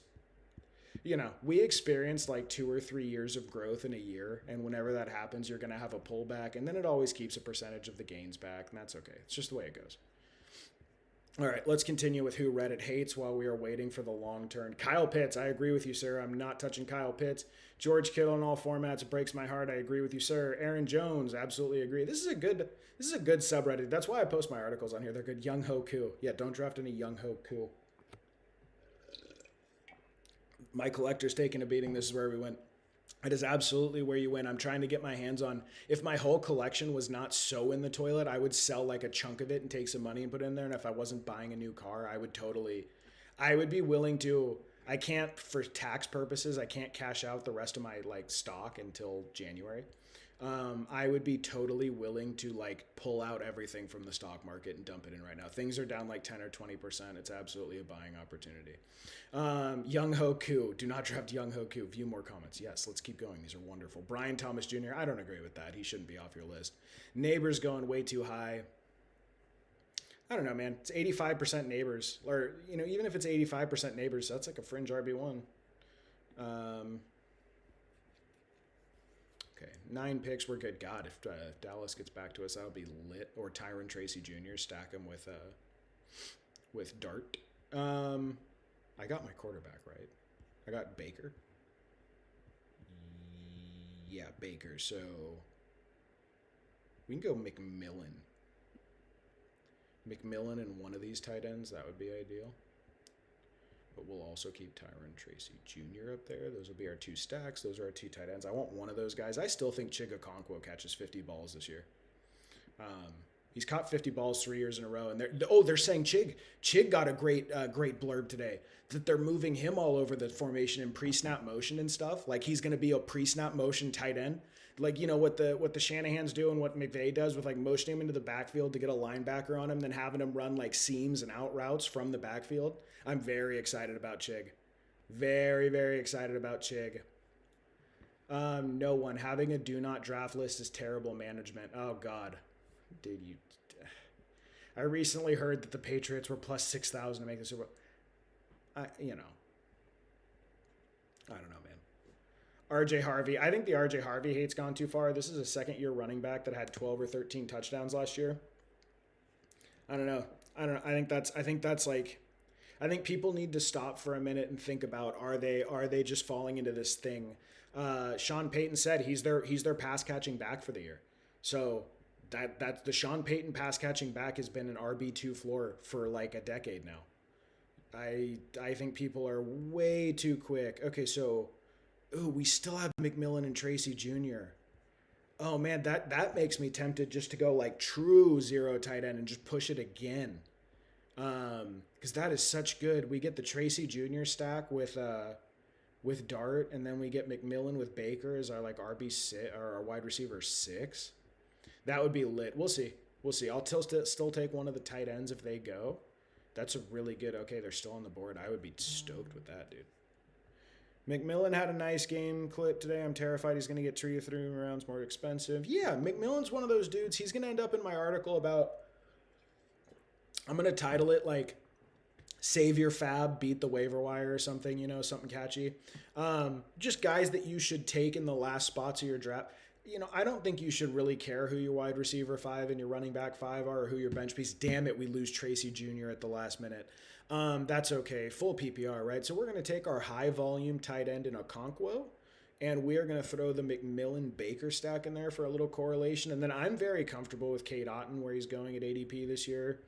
You know, we experienced like 2 or 3 years of growth in a year, and whenever that happens, you're going to have a pullback, and then it always keeps a percentage of the gains back, and that's okay. It's just the way it goes. All right, let's continue with who Reddit hates while we are waiting for the long turn. Kyle Pitts, I agree with you, sir. I'm not touching Kyle Pitts. George Kittle in all formats, it breaks my heart. I agree with you, sir. Aaron Jones, absolutely agree. This is a good subreddit. That's why I post my articles on here. They're good. Young Ho Koo. Yeah, don't draft any Young Ho Koo. My collector's taking a beating. This is where we went. It is absolutely where you win. I'm trying to get my hands on. If my whole collection was not so in the toilet, I would sell like a chunk of it and take some money and put it in there. And if I wasn't buying a new car, I would be willing to. I can't, for tax purposes, I can't cash out the rest of my like stock until January. I would be totally willing to like pull out everything from the stock market and dump it in right now. Things are down like 10 or 20%. It's absolutely a buying opportunity. Young Ho Koo. Do not draft Young Ho Koo. View more comments. Yes, let's keep going. These are wonderful. Brian Thomas Jr. I don't agree with that. He shouldn't be off your list. Neighbors going way too high. I don't know, man. It's 85% neighbors. Or, you know, even if it's 85% neighbors, that's like a fringe RB1. Okay, 9 picks. We're good. God, if Dallas gets back to us, that'll be lit. Or Tyron Tracy Jr. Stack him with Dart. I got my quarterback right. I got Baker. Yeah, Baker. So we can go McMillan. McMillan and one of these tight ends. That would be ideal. But we'll also keep Tyron Tracy Jr. up there. Those will be our 2 stacks. Those are our 2 tight ends. I want one of those guys. I still think Chigakonkwo catches 50 balls this year. He's caught 50 balls 3 years in a row. And they're saying Chig got a great blurb today that they're moving him all over the formation in pre-snap motion and stuff. Like he's going to be a pre-snap motion tight end. Like, you know, what the Shanahans do and what McVay does with like motioning him into the backfield to get a linebacker on him, then having him run like seams and out routes from the backfield. I'm very excited about Chig. Very, very excited about Chig. No one. Having a do not draft list is terrible management. Oh, God. Dude, I recently heard that the Patriots were plus 6,000 to make the Super Bowl. I don't know, man. RJ Harvey. I think the RJ Harvey hate's gone too far. This is a second-year running back that had 12 or 13 touchdowns last year. I don't know. I don't know. I think people need to stop for a minute and think about, are they just falling into this thing? Sean Payton said he's their pass catching back for the year. So that's the Sean Payton pass catching back has been an RB2 floor for like a decade now. I think people are way too quick. Okay, so we still have McMillan and Tracy Jr. Oh man, that makes me tempted just to go like true zero tight end and just push it again. Because that is such good. We get the Tracy Jr. stack with Dart, and then we get McMillan with Baker as our like RB6 or our wide receiver 6. That would be lit. We'll see. I'll still take one of the tight ends if they go. That's a really good. Okay, they're still on the board. I would be stoked with that, dude. McMillan had a nice game clip today. I'm terrified he's going to get 2 or 3 rounds more expensive. Yeah, McMillan's one of those dudes. He's going to end up in my article about. I'm going to title it like Save Your Fab, Beat the Waiver Wire or something, something catchy. Just guys that you should take in the last spots of your draft. I don't think you should really care who your wide receiver 5 and your running back 5 are or who your bench piece. Damn it, we lose Tracy Jr. at the last minute. That's okay. Full PPR, right? So we're going to take our high volume tight end in Okonkwo, and we're going to throw the McMillan Baker stack in there for a little correlation. And then I'm very comfortable with Cade Otton where he's going at ADP this year.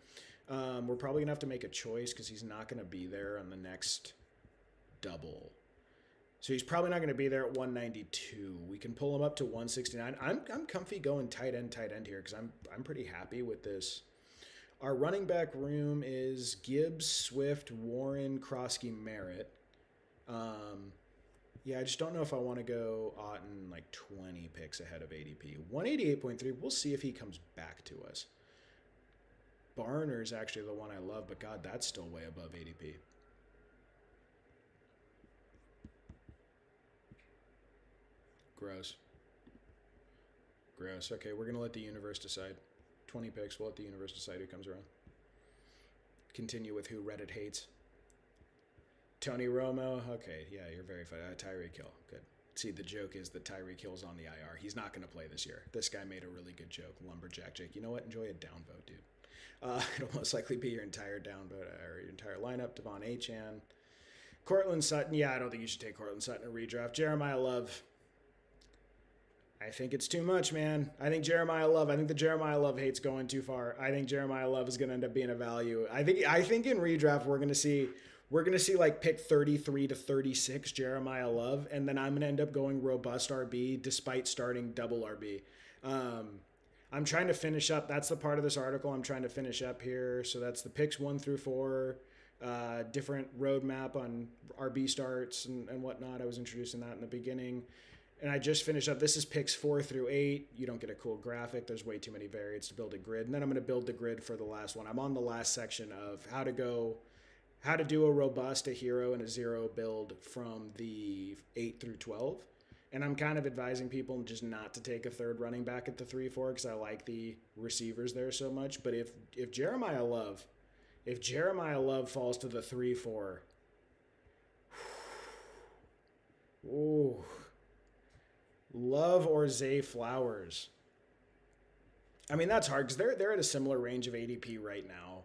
We're probably going to have to make a choice because he's not going to be there on the next double. So he's probably not going to be there at 192. We can pull him up to 169. I'm comfy going tight end here because I'm pretty happy with this. Our running back room is Gibbs, Swift, Warren, Krosky, Merritt. Yeah, I just don't know if I want to go Otton like 20 picks ahead of ADP. 188.3. We'll see if he comes back to us. Barner's actually the one I love, but God, that's still way above ADP. Gross. Okay, we're going to let the universe decide. 20 picks, we'll let the universe decide who comes around. Continue with who Reddit hates. Tony Romo. Okay, yeah, you're very funny. Tyreek Hill. Good. See, the joke is that Tyreek Hill's on the IR. He's not going to play this year. This guy made a really good joke. Lumberjack Jake. You know what? Enjoy a downvote, dude. It'll most likely be your entire downvote or your entire lineup. Devon Achane. Cortland Sutton. Yeah, I don't think you should take Cortland Sutton in a redraft. Jeremiah Love. I think it's too much, man. I think the Jeremiah Love hate's going too far. I think Jeremiah Love is going to end up being a value. I think in redraft we're going to see like pick 33 to 36 Jeremiah Love, and then I'm going to end up going robust RB despite starting double RB. I'm trying to finish up. That's the part of this article I'm trying to finish up here. So that's the picks 1 through 4, different roadmap on RB starts and whatnot. I was introducing that in the beginning. And I just finished up. This is picks 4 through 8. You don't get a cool graphic. There's way too many variants to build a grid. And then I'm going to build the grid for the last one. I'm on the last section of how to do a robust, a hero, and a zero build from the 8 through 12. And I'm kind of advising people just not to take a third running back at the 3-4 because I like the receivers there so much. But if Jeremiah Love falls to the 3-4, ooh. Love or Zay Flowers. I mean, that's hard because they're at a similar range of ADP right now.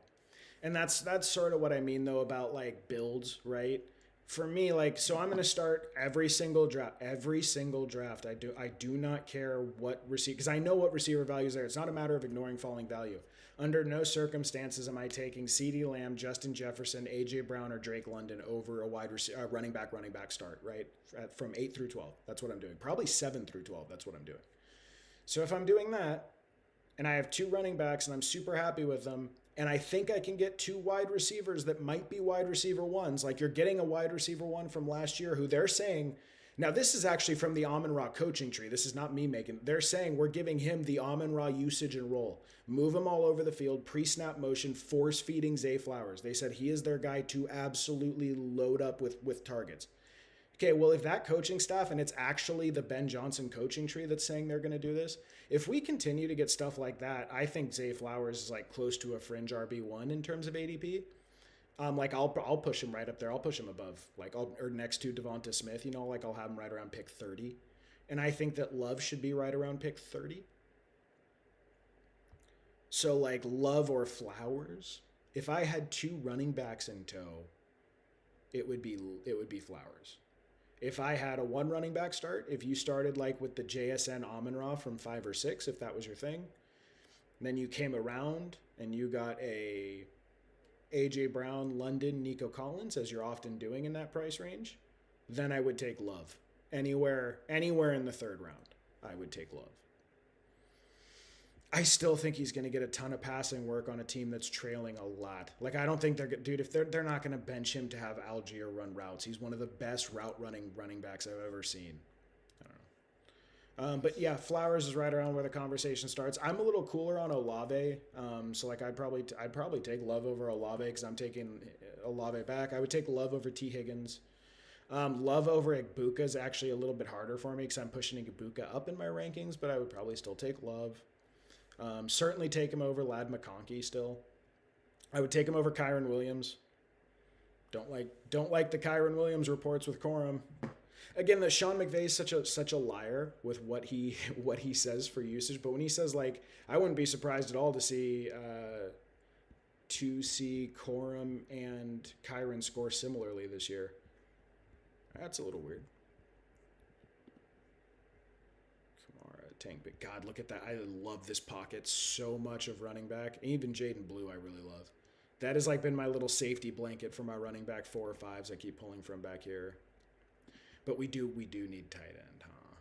And that's sort of what I mean, though, about, like, builds, right? For me, like, so I'm going to start every single draft. I do not care what receiver, because I know what receiver values are. It's not a matter of ignoring falling value. Under no circumstances am I taking CeeDee Lamb, Justin Jefferson, A.J. Brown, or Drake London over a running back start, right? From 8 through 12. That's what I'm doing. Probably 7 through 12. That's what I'm doing. So if I'm doing that, and I have 2 running backs, and I'm super happy with them, and I think I can get 2 wide receivers that might be wide receiver 1s, like you're getting a wide receiver 1 from last year who they're saying, now this is actually from the Amon-Ra coaching tree. This is not me making. They're saying we're giving him the Amon-Ra usage and role. Move him all over the field, pre-snap motion, force feeding Zay Flowers. They said he is their guy to absolutely load up with targets. Okay, well, if that coaching staff, and it's actually the Ben Johnson coaching tree that's saying they're going to do this, if we continue to get stuff like that, I think Zay Flowers is like close to a fringe RB1 in terms of ADP. Like I'll push him right up there. I'll push him above, like or next to Devonta Smith. You know, like I'll have him right around pick 30, and I think that Love should be right around pick 30. So like Love or Flowers. If I had two running backs in tow, it would be Flowers. If I had a one running back start, if you started like with the JSN Amon Ra from 5 or 6, if that was your thing, then you came around and you got a AJ Brown, London, Nico Collins, as you're often doing in that price range, then I would take Love. Anywhere in the third round, I would take Love. I still think he's going to get a ton of passing work on a team that's trailing a lot. Like I don't think dude, if they're not going to bench him to have Algier run routes. He's one of the best route running backs I've ever seen. I don't know. But yeah, Flowers is right around where the conversation starts. I'm a little cooler on Olave. So like I'd probably take Love over Olave because I'm taking Olave back. I would take Love over T Higgins. Love over Igbuka is actually a little bit harder for me because I'm pushing Igbuka up in my rankings, but I would probably still take Love. Certainly take him over Lad McConkey still. I would take him over Kyron Williams. Don't like the Kyron Williams reports with Corum. Again, that Sean McVay is such a liar with what he says for usage. But when he says like, I wouldn't be surprised at all to see Corum and Kyron score similarly this year. That's a little weird. Tank, but God, look at that. I love this pocket so much of running back. Even Jaden Blue I really love. That has like been my little safety blanket for my running back 4 or 5s I keep pulling from back here. But we do need tight end, huh?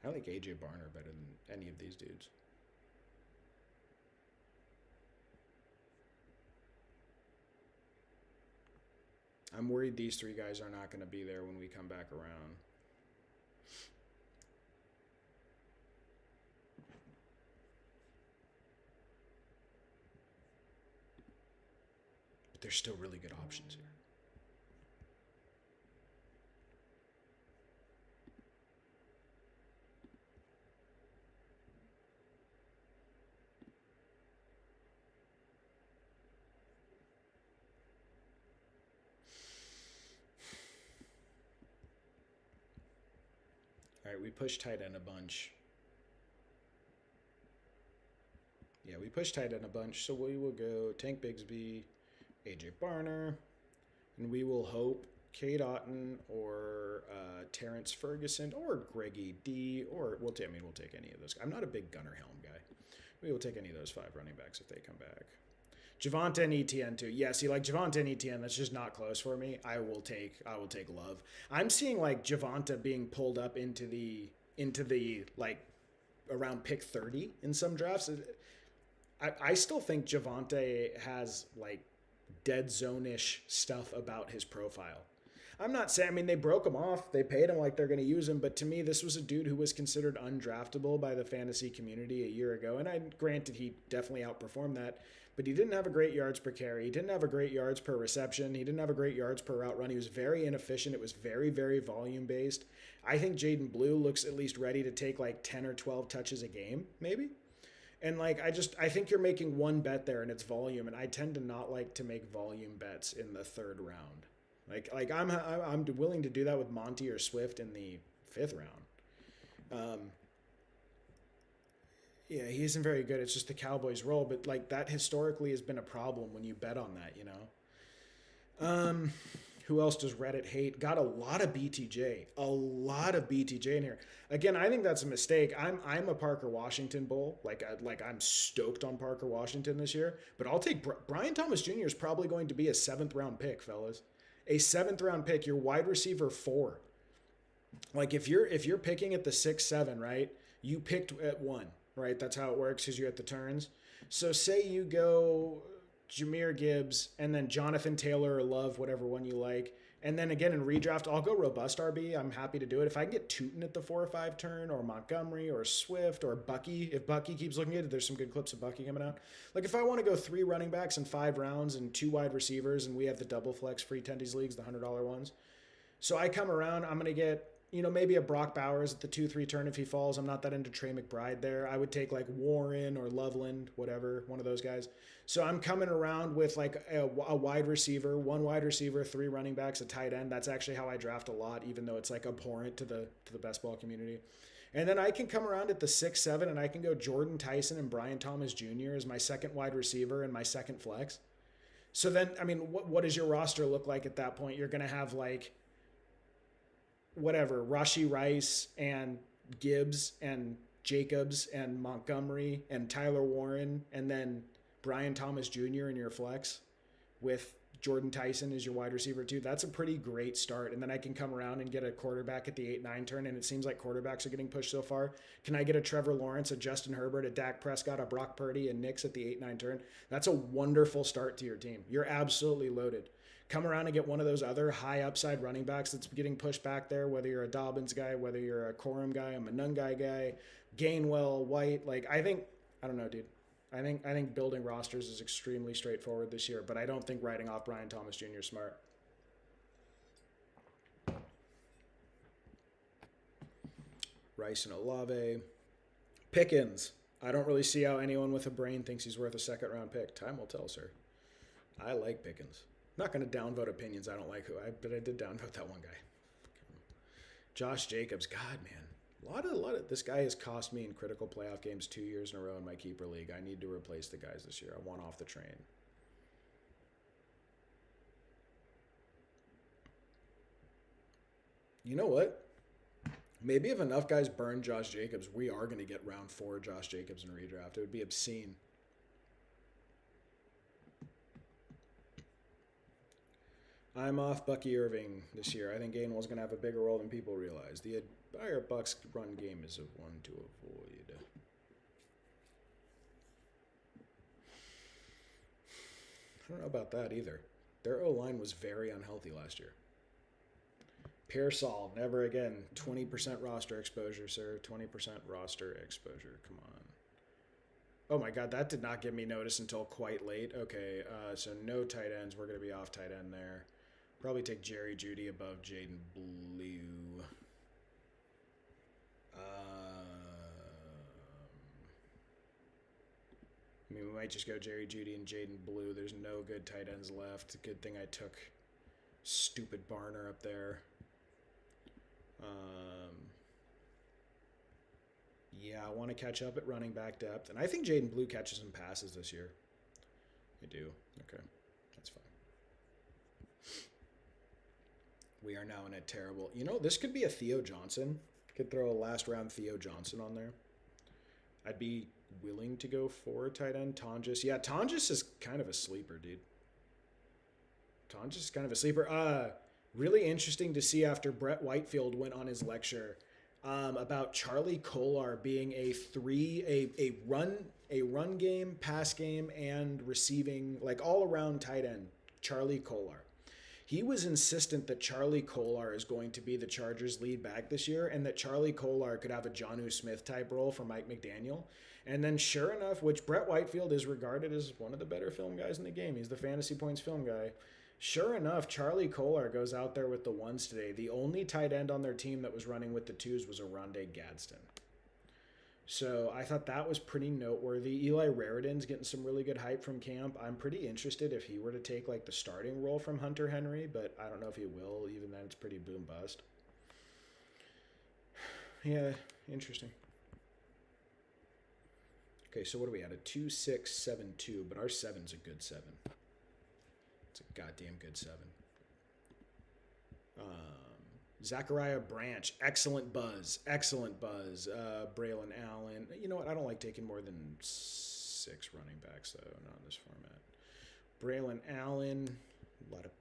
I like AJ Barner better than any of these dudes. I'm worried these 3 guys are not going to be there when we come back around. But there's still really good options here. All right, we push tight end a bunch. Yeah, we push tight end a bunch, so we will go Tank Bigsby, AJ Barner, and we will hope Cade Otton or Terrence Ferguson or Greggy D, or we'll take any of those. I'm not a big Gunnar Helm guy. We will take any of those 5 running backs if they come back. Javonte and ETN too. Yeah, see, like Javonte and ETN, that's just not close for me. I will take Love. I'm seeing like Javonte being pulled up into the like around pick 30 in some drafts. I still think Javonte has like dead zone-ish stuff about his profile. I'm not saying, I mean, they broke him off. They paid him like they're going to use him. But to me, this was a dude who was considered undraftable by the fantasy community a year ago. And granted, he definitely outperformed that. But he didn't have a great yards per carry. He didn't have a great yards per reception. He didn't have a great yards per route run. He was very inefficient. It was very, very volume-based. I think Jaden Blue looks at least ready to take like 10 or 12 touches a game, maybe. And like, I think you're making one bet there and it's volume. And I tend to not like to make volume bets in the 3rd round. Like I'm willing to do that with Monty or Swift in the 5th round. Yeah, he isn't very good. It's just the Cowboys roll, but like that historically has been a problem when you bet on that, you know. Who else does Reddit hate? Got a lot of BTJ. A lot of BTJ in here. Again, I think that's a mistake. I'm a Parker Washington bull. Like I'm stoked on Parker Washington this year, but I'll take Brian Thomas Jr. is probably going to be a 7th round pick, fellas. A 7th round pick, your wide receiver 4. Like if you're picking at the 6, 7, right? You picked at 1, right? That's how it works because you're at the turns. So say you go Jahmyr Gibbs and then Jonathan Taylor or Love, whatever one you like. And then again in redraft, I'll go robust RB. I'm happy to do it. If I can get Tootin at the 4 or 5 turn, or Montgomery or Swift or Bucky, if Bucky keeps looking good, there's some good clips of Bucky coming out. Like if I want to go 3 running backs in 5 rounds and 2 wide receivers, and we have the double flex free Tendies leagues, the $100 ones. So I come around, I'm going to get maybe a Brock Bowers at the 2-3 turn if he falls. I'm not that into Trey McBride there. I would take like Warren or Loveland, whatever, one of those guys. So I'm coming around with like a wide receiver, one wide receiver, 3 running backs, a tight end. That's actually how I draft a lot, even though it's like abhorrent to the best ball community. And then I can come around at the 6-7 and I can go Jordan Tyson and Brian Thomas Jr. as my second wide receiver and my second flex. So then, I mean, what does your roster look like at that point? You're going to have like whatever, Rashee Rice and Gibbs and Jacobs and Montgomery and Tyler Warren and then Brian Thomas Jr. in your flex with Jordan Tyson as your wide receiver too. That's a pretty great start. And then I can come around and get a quarterback at the 8-9 turn, and it seems like quarterbacks are getting pushed so far. Can I get a Trevor Lawrence, a Justin Herbert, a Dak Prescott, a Brock Purdy, and Knicks at the 8-9 turn? That's a wonderful start to your team. You're absolutely loaded. Come around and get one of those other high upside running backs that's getting pushed back there, whether you're a Dobbins guy, whether you're a Corum guy, a Monungai guy, Gainwell, White. Like, I don't know, dude. I think building rosters is extremely straightforward this year, but I don't think writing off Brian Thomas Jr. is smart. Rice and Olave. Pickens. I don't really see how anyone with a brain thinks he's worth a second-round pick. Time will tell, sir. I like Pickens. I'm not going to downvote opinions. I don't like but I did downvote that one guy. Josh Jacobs. God, man. A lot of this guy has cost me in critical playoff games 2 years in a row in my keeper league. I need to replace the guys this year. I want off the train. You know what? Maybe if enough guys burn Josh Jacobs, we are going to get round 4 Josh Jacobs in redraft. It would be obscene. I'm off Bucky Irving this year. I think Gainwell's going to have a bigger role than people realize. The entire Bucks run game is a one to avoid. I don't know about that either. Their O-line was very unhealthy last year. Pearsall, never again. 20% roster exposure, sir. 20% roster exposure. Come on. Oh my God, that did not give me notice until quite late. Okay, so no tight ends. We're going to be off tight end there. Probably take Jerry Jeudy above Jaden Blue. I mean, we might just go Jerry Jeudy and Jaden Blue. There's no good tight ends left. Good thing I took stupid Barner up there. Yeah, I want to catch up at running back depth. And I think Jaden Blue catches some passes this year. I do. Okay, that's fine. We are now in a terrible... this could be a Theo Johnson. Could throw a last round Theo Johnson on there. I'd be willing to go for tight end. Tonjes. Yeah, Tonjes is kind of a sleeper, dude. Tonjes is kind of a sleeper. Really interesting to see after Brett Whitefield went on his lecture about Charlie Kolar being a run game, pass game, and receiving, like all around tight end. Charlie Kolar. He was insistent that Charlie Kolar is going to be the Chargers' lead back this year and that Charlie Kolar could have a Jonnu Smith type role for Mike McDaniel. And then sure enough, which Brett Whitefield is regarded as one of the better film guys in the game. He's the fantasy points film guy. Sure enough, Charlie Kolar goes out there with the ones today. The only tight end on their team that was running with the twos was Oronde Gadsden. So I thought that was pretty noteworthy. Eli Raridan's getting some really good hype from camp. I'm pretty interested if he were to take like the starting role from Hunter Henry, but I don't know if he will. Even then, it's pretty boom bust. Yeah, interesting. Okay, so what are we at? A 2-6-7-2, but our 7's a good 7. It's a goddamn good 7. Zachariah Branch, excellent buzz. Braylon Allen. You know what? I don't like taking more than 6 running backs, though, not in this format. Braylon Allen, a lot of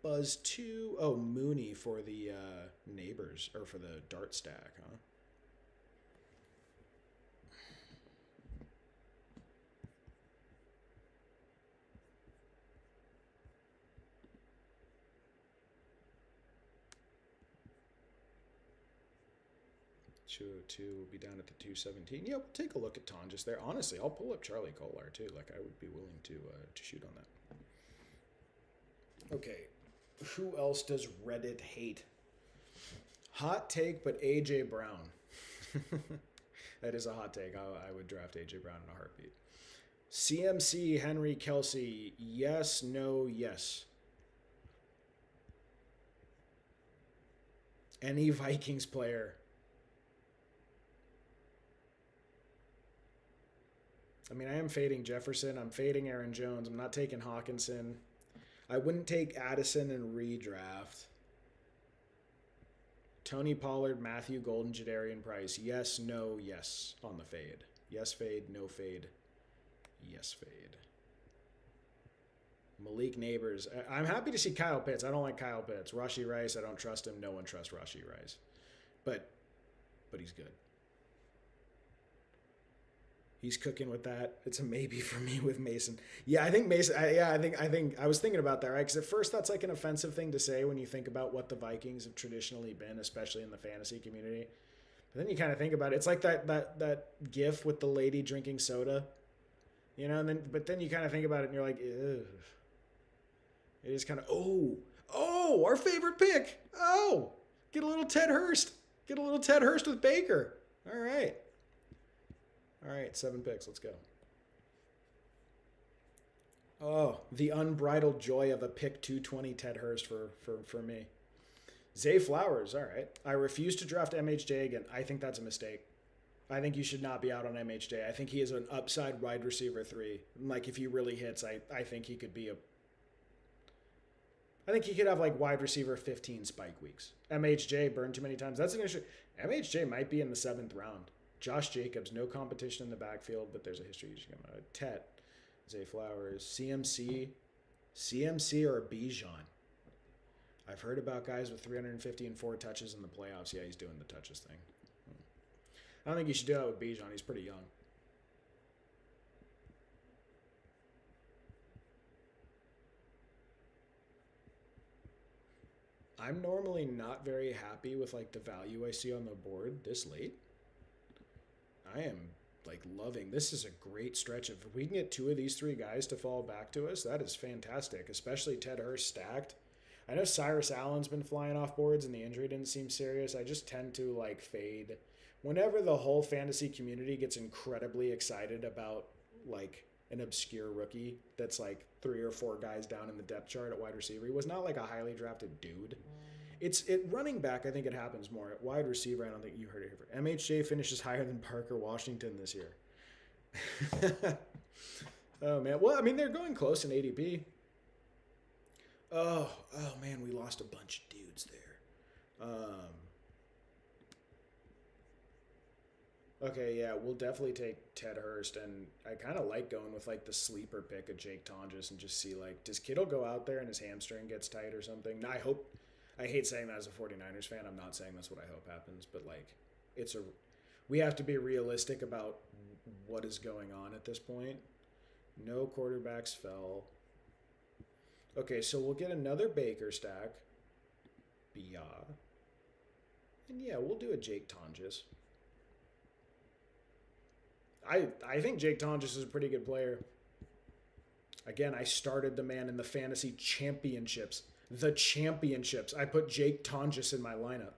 buzz, too. Oh, Mooney for the neighbors, or for the dart stack, huh? Two will be down at the 217. Yeah, we'll take a look at Tonjes there. Honestly, I'll pull up Charlie Kolar too. Like, I would be willing to shoot on that. Okay, who else does Reddit hate? Hot take, but AJ Brown. That is a hot take. I would draft AJ Brown in a heartbeat. CMC, Henry, Kelsey. Yes, no, yes. Any Vikings player. I mean, I am fading Jefferson. I'm fading Aaron Jones. I'm not taking Hawkinson. I wouldn't take Addison in redraft. Tony Pollard, Matthew Golden, Jadarian Price. Yes, no, yes on the fade. Yes, fade, no fade. Yes, fade. Malik Neighbors. I'm happy to see Kyle Pitts. I don't like Kyle Pitts. Rashee Rice, I don't trust him. No one trusts Rashee Rice. But he's good. He's cooking with that. It's a maybe for me with Mason. Yeah, I think Mason. I think I was thinking about that, right? Because at first that's like an offensive thing to say when you think about what the Vikings have traditionally been, especially in the fantasy community. But then you kind of think about it. It's like that GIF with the lady drinking soda, you know. And then you kind of think about it, and you're like, ew. It is kind of our favorite pick. Oh, get a little Ted Hurst. Get a little Ted Hurst with Baker. All right. 7 picks. Let's go. Oh, the unbridled joy of a pick 220 Ted Hurst for me. Zay Flowers. All right. I refuse to draft MHJ again. I think that's a mistake. I think you should not be out on MHJ. I think he is an upside wide receiver 3. Like if he really hits, I think he could be I think he could have like wide receiver 15 spike weeks. MHJ burned too many times. That's an issue. MHJ might be in the 7th round. Josh Jacobs, no competition in the backfield, but there's a history you should come out. Tet, Zay Flowers, CMC or Bijan. I've heard about guys with 350 and 4 touches in the playoffs. Yeah, he's doing the touches thing. I don't think you should do that with Bijan. He's pretty young. I'm normally not very happy with like the value I see on the board this late. I am like loving. This is a great stretch. If we can get 2 of these 3 guys to fall back to us, that is fantastic. Especially Ted Hurst stacked. I know Cyrus Allen's been flying off boards and the injury didn't seem serious. I just tend to like fade. Whenever the whole fantasy community gets incredibly excited about like an obscure rookie that's like 3 or 4 guys down in the depth chart at wide receiver, he was not like a highly drafted dude. It's running back. I think it happens more at wide receiver. I don't think you heard it here. MHJ finishes higher than Parker Washington this year. Oh man. Well, I mean they're going close in ADP. Oh man, we lost a bunch of dudes there. Okay, yeah, we'll definitely take Ted Hurst, and I kind of like going with like the sleeper pick of Jake Tonjes and just see like, does Kittle go out there and his hamstring gets tight or something? I hate saying that as a 49ers fan. I'm not saying that's what I hope happens, but like we have to be realistic about what is going on at this point. No quarterbacks fell. Okay, so we'll get another Baker stack. Bia. And yeah, we'll do a Jake Tonjes. I think Jake Tonjes is a pretty good player. Again, I started the man in the fantasy championships. The championships. I put Jake Tonjes in my lineup.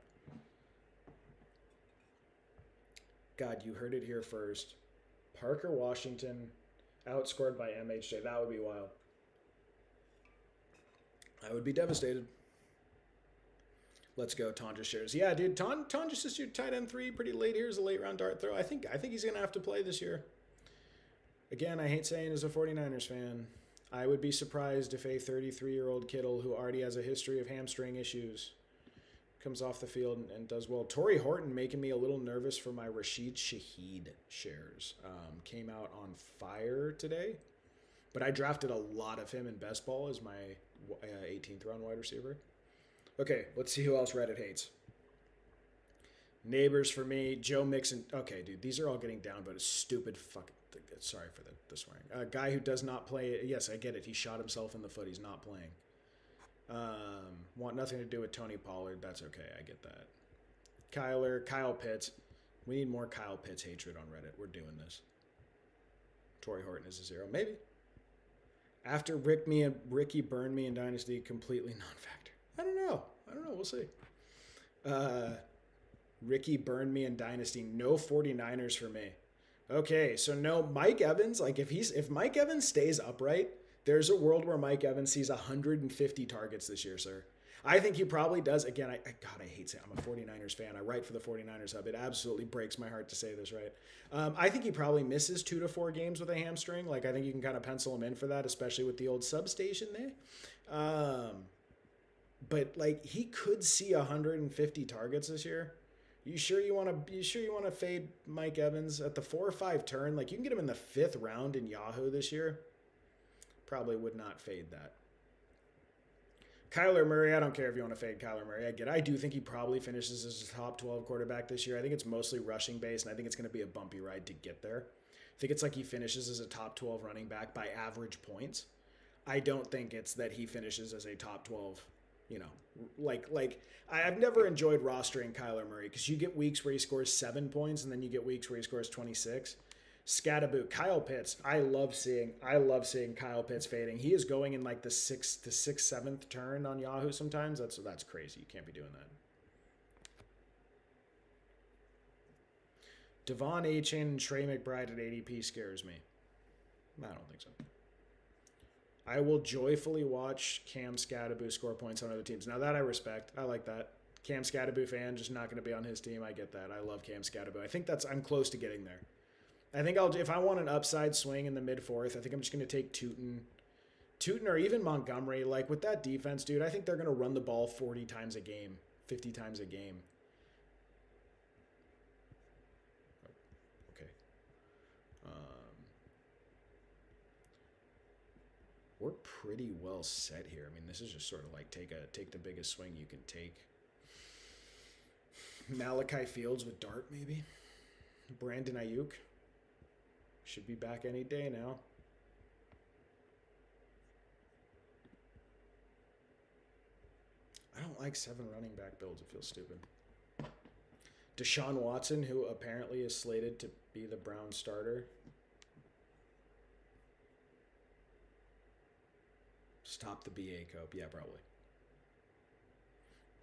God, you heard it here first. Parker Washington outscored by MHJ. That would be wild. I would be devastated. Let's go, Tonjes shares. Yeah, dude, Tonjes is your tight end 3 pretty late. Here's a late round dart throw. I think he's going to have to play this year. Again, I hate saying as a 49ers fan, I would be surprised if a 33-year-old Kittle who already has a history of hamstring issues comes off the field and does well. Torrey Horton making me a little nervous for my Rashid Shaheed shares. Came out on fire today, but I drafted a lot of him in best ball as my 18th round wide receiver. Okay, let's see who else Reddit hates. Neighbors for me, Joe Mixon. Okay, dude, these are all getting down, but a stupid fucking. Sorry for the swearing. A guy who does not play. Yes, I get it. He shot himself in the foot. He's not playing. Want nothing to do with Tony Pollard. That's okay. I get that. Kyle Pitts. We need more Kyle Pitts hatred on Reddit. We're doing this. Torrey Horton is a 0. Maybe. After Ricky burned me in Dynasty, completely non-factor. I don't know. We'll see. Ricky burned me in Dynasty. No 49ers for me. Okay, so no Mike Evans. Like if Mike Evans stays upright, there's a world where Mike Evans sees 150 targets this year, sir. I think he probably does. Again, God, I hate saying I'm a 49ers fan. I write for the 49ers Hub. It absolutely breaks my heart to say this, right? I think he probably misses 2 to 4 games with a hamstring. Like, I think you can kind of pencil him in for that, especially with the old substation there. But like, he could see 150 targets this year. You sure you want to fade Mike Evans at the 4 or 5 turn? Like, you can get him in the 5th round in Yahoo this year. Probably would not fade that. Kyler Murray, I don't care if you want to fade Kyler Murray. I do think he probably finishes as a top 12 quarterback this year. I think it's mostly rushing based, and I think it's going to be a bumpy ride to get there. I think it's like he finishes as a top 12 running back by average points. I don't think it's that he finishes as a top 12, I've never enjoyed rostering Kyler Murray because you get weeks where he scores 7 points and then you get weeks where he scores 26. Scatterboot, Kyle Pitts. I love seeing Kyle Pitts fading. He is going in like the 6th, 7th turn on Yahoo sometimes. That's crazy. You can't be doing that. Devon Achane and Trey McBride at ADP scares me. I don't think so. I will joyfully watch Cam Scatterboot score points on other teams. Now that I respect. I like that. Cam Scatterboot fan, just not going to be on his team. I get that. I love Cam Scatterboot. I think I'm close to getting there. I think if I want an upside swing in the mid-4th, I think I'm just going to take Tootin or even Montgomery. Like, with that defense, dude, I think they're going to run the ball 40 times a game, 50 times a game. Okay. We're pretty well set here. I mean, this is just sort of like take the biggest swing you can take. Malachi Fields with Dart, maybe. Brandon Ayuk. Should be back any day now. I don't like 7 running back builds. It feels stupid. Deshaun Watson, who apparently is slated to be the Browns starter. Stop the BA Cope. Yeah, probably.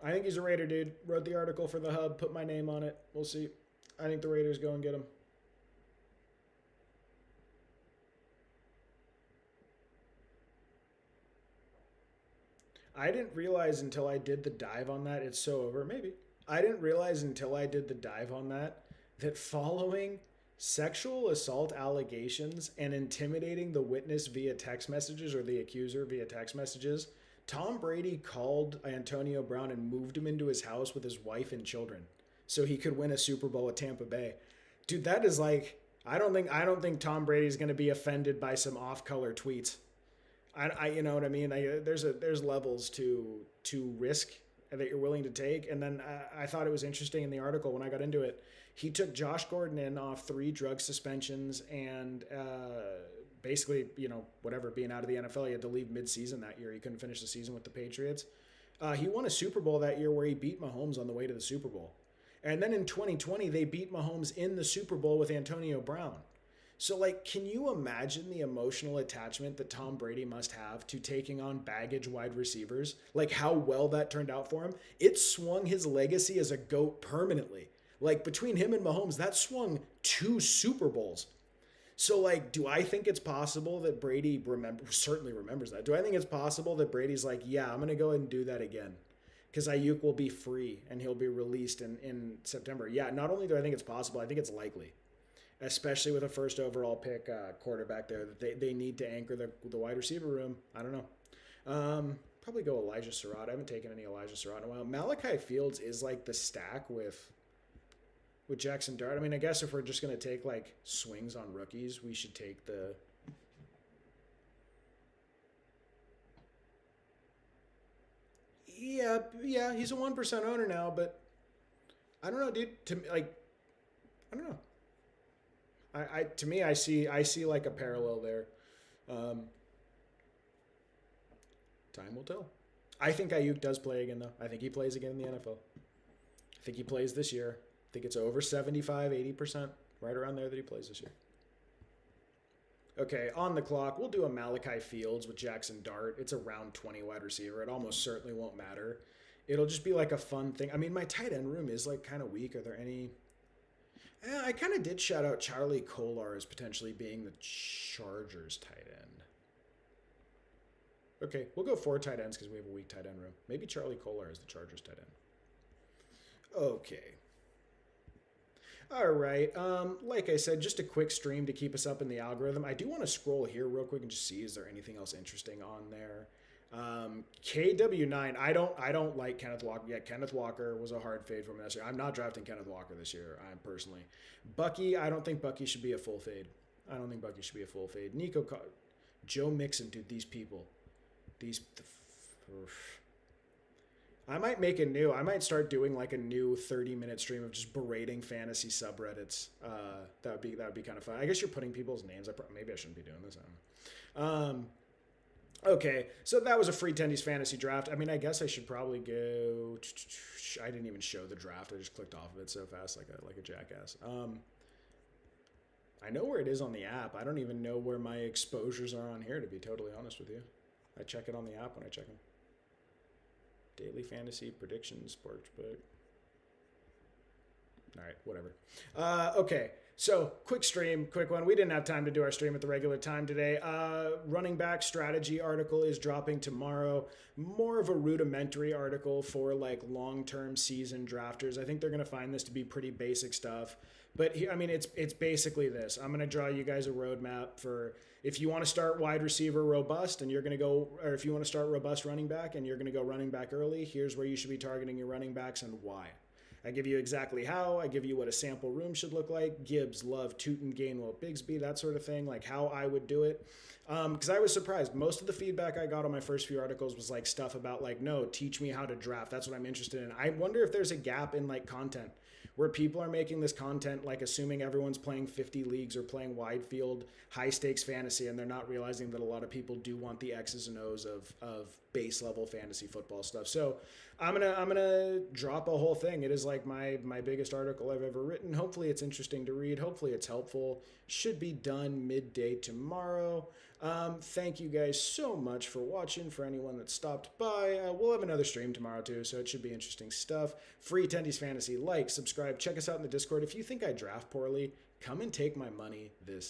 I think he's a Raider, dude. Wrote the article for the Hub. Put my name on it. We'll see. I think the Raiders go and get him. I didn't realize until I did the dive on that, it's so over, maybe. I didn't realize until I did the dive on that following sexual assault allegations and intimidating the witness via text messages or the accuser via text messages, Tom Brady called Antonio Brown and moved him into his house with his wife and children so he could win a Super Bowl at Tampa Bay. Dude, that is like, I don't think Tom Brady's going to be offended by some off-color tweets. I you know what I mean? There's levels to risk that you're willing to take. And then I thought it was interesting in the article when I got into it. He took Josh Gordon in off 3 drug suspensions and basically, whatever, being out of the NFL, he had to leave midseason that year. He couldn't finish the season with the Patriots. He won a Super Bowl that year where he beat Mahomes on the way to the Super Bowl. And then in 2020, they beat Mahomes in the Super Bowl with Antonio Brown. So, like, can you imagine the emotional attachment that Tom Brady must have to taking on baggage wide receivers? Like, how well that turned out for him? It swung his legacy as a GOAT permanently. Like, between him and Mahomes, that swung 2 Super Bowls. So, like, do I think it's possible that Brady certainly remembers that? Do I think it's possible that Brady's like, yeah, I'm going to go ahead and do that again? Because Ayuk will be free and he'll be released in September. Yeah, not only do I think it's possible, I think it's likely. Especially with a first overall pick quarterback there, that they need to anchor the wide receiver room. I don't know. Probably go Elijah Surratt. I haven't taken any Elijah Surratt in a while. Malachi Fields is like the stack with Jackson Dart. I mean, I guess if we're just going to take like swings on rookies, we should take the... Yeah, he's a 1% owner now, but I don't know, dude. I don't know. To me, I see like a parallel there. Time will tell. I think Ayuk does play again, though. I think he plays again in the NFL. I think he plays this year. I think it's over 75, 80%, right around there that he plays this year. Okay, on the clock, we'll do a Malachi Fields with Jackson Dart. It's a round 20 wide receiver. It almost certainly won't matter It'll just be like a fun thing. I mean, my tight end room is like kind of weak. Are there any? I kind of did shout out Charlie Kolar as potentially being the Chargers tight end. Okay, we'll go 4 tight ends because we have a weak tight end room. Maybe Charlie Kolar is the Chargers tight end. Okay. All right. Like I said, just a quick stream to keep us up in the algorithm. I do want to scroll here real quick and just see is there anything else interesting on there. KW9. I don't like Kenneth Walker. Yeah, Kenneth Walker was a hard fade from this year. I'm not drafting Kenneth Walker this year. I'm personally. Bucky. I don't think Bucky should be a full fade. I don't think Bucky should be a full fade. Joe Mixon, dude. These people. I might make a new. I might start doing like a new 30-minute stream of just berating fantasy subreddits. That would be kind of fun. I guess you're putting people's names. Maybe I shouldn't be doing this. I don't know. Okay, so that was a free Tendies fantasy draft. I mean, I guess I should probably go. I didn't even show the draft. I just clicked off of it so fast, like a jackass. I know where it is on the app. I don't even know where my exposures are on here, to be totally honest with you. I check it on the app when I check them. Daily fantasy predictions, sportsbook. All right, whatever. Okay, so quick one. We didn't have time to do our stream at the regular time today. Running back strategy article is dropping tomorrow. More of a rudimentary article for like long-term season drafters. I think they're going to find this to be pretty basic stuff. But I mean, it's basically this. I'm going to draw you guys a roadmap for if you want to start wide receiver robust and you're going to go, or if you want to start robust running back and you're going to go running back early, here's where you should be targeting your running backs and why. I give you exactly how. I give you what a sample room should look like. Gibbs, Love, Tootin, Gainwell, Bigsby, that sort of thing, like how I would do it. Because I was surprised. Most of the feedback I got on my first few articles was like stuff about like, no, teach me how to draft. That's what I'm interested in. I wonder if there's a gap in like content where people are making this content like assuming everyone's playing 50 leagues or playing wide field, high stakes fantasy, and they're not realizing that a lot of people do want the X's and O's of base level fantasy football stuff. So I'm gonna drop a whole thing. It is like my biggest article I've ever written. Hopefully it's interesting to read. Hopefully it's helpful. Should be done midday tomorrow. Thank you guys so much for watching. For anyone that stopped by, we'll have another stream tomorrow too, so it should be interesting stuff. Free Tendies Fantasy. Like, subscribe, check us out in the Discord. If you think I draft poorly, come and take my money this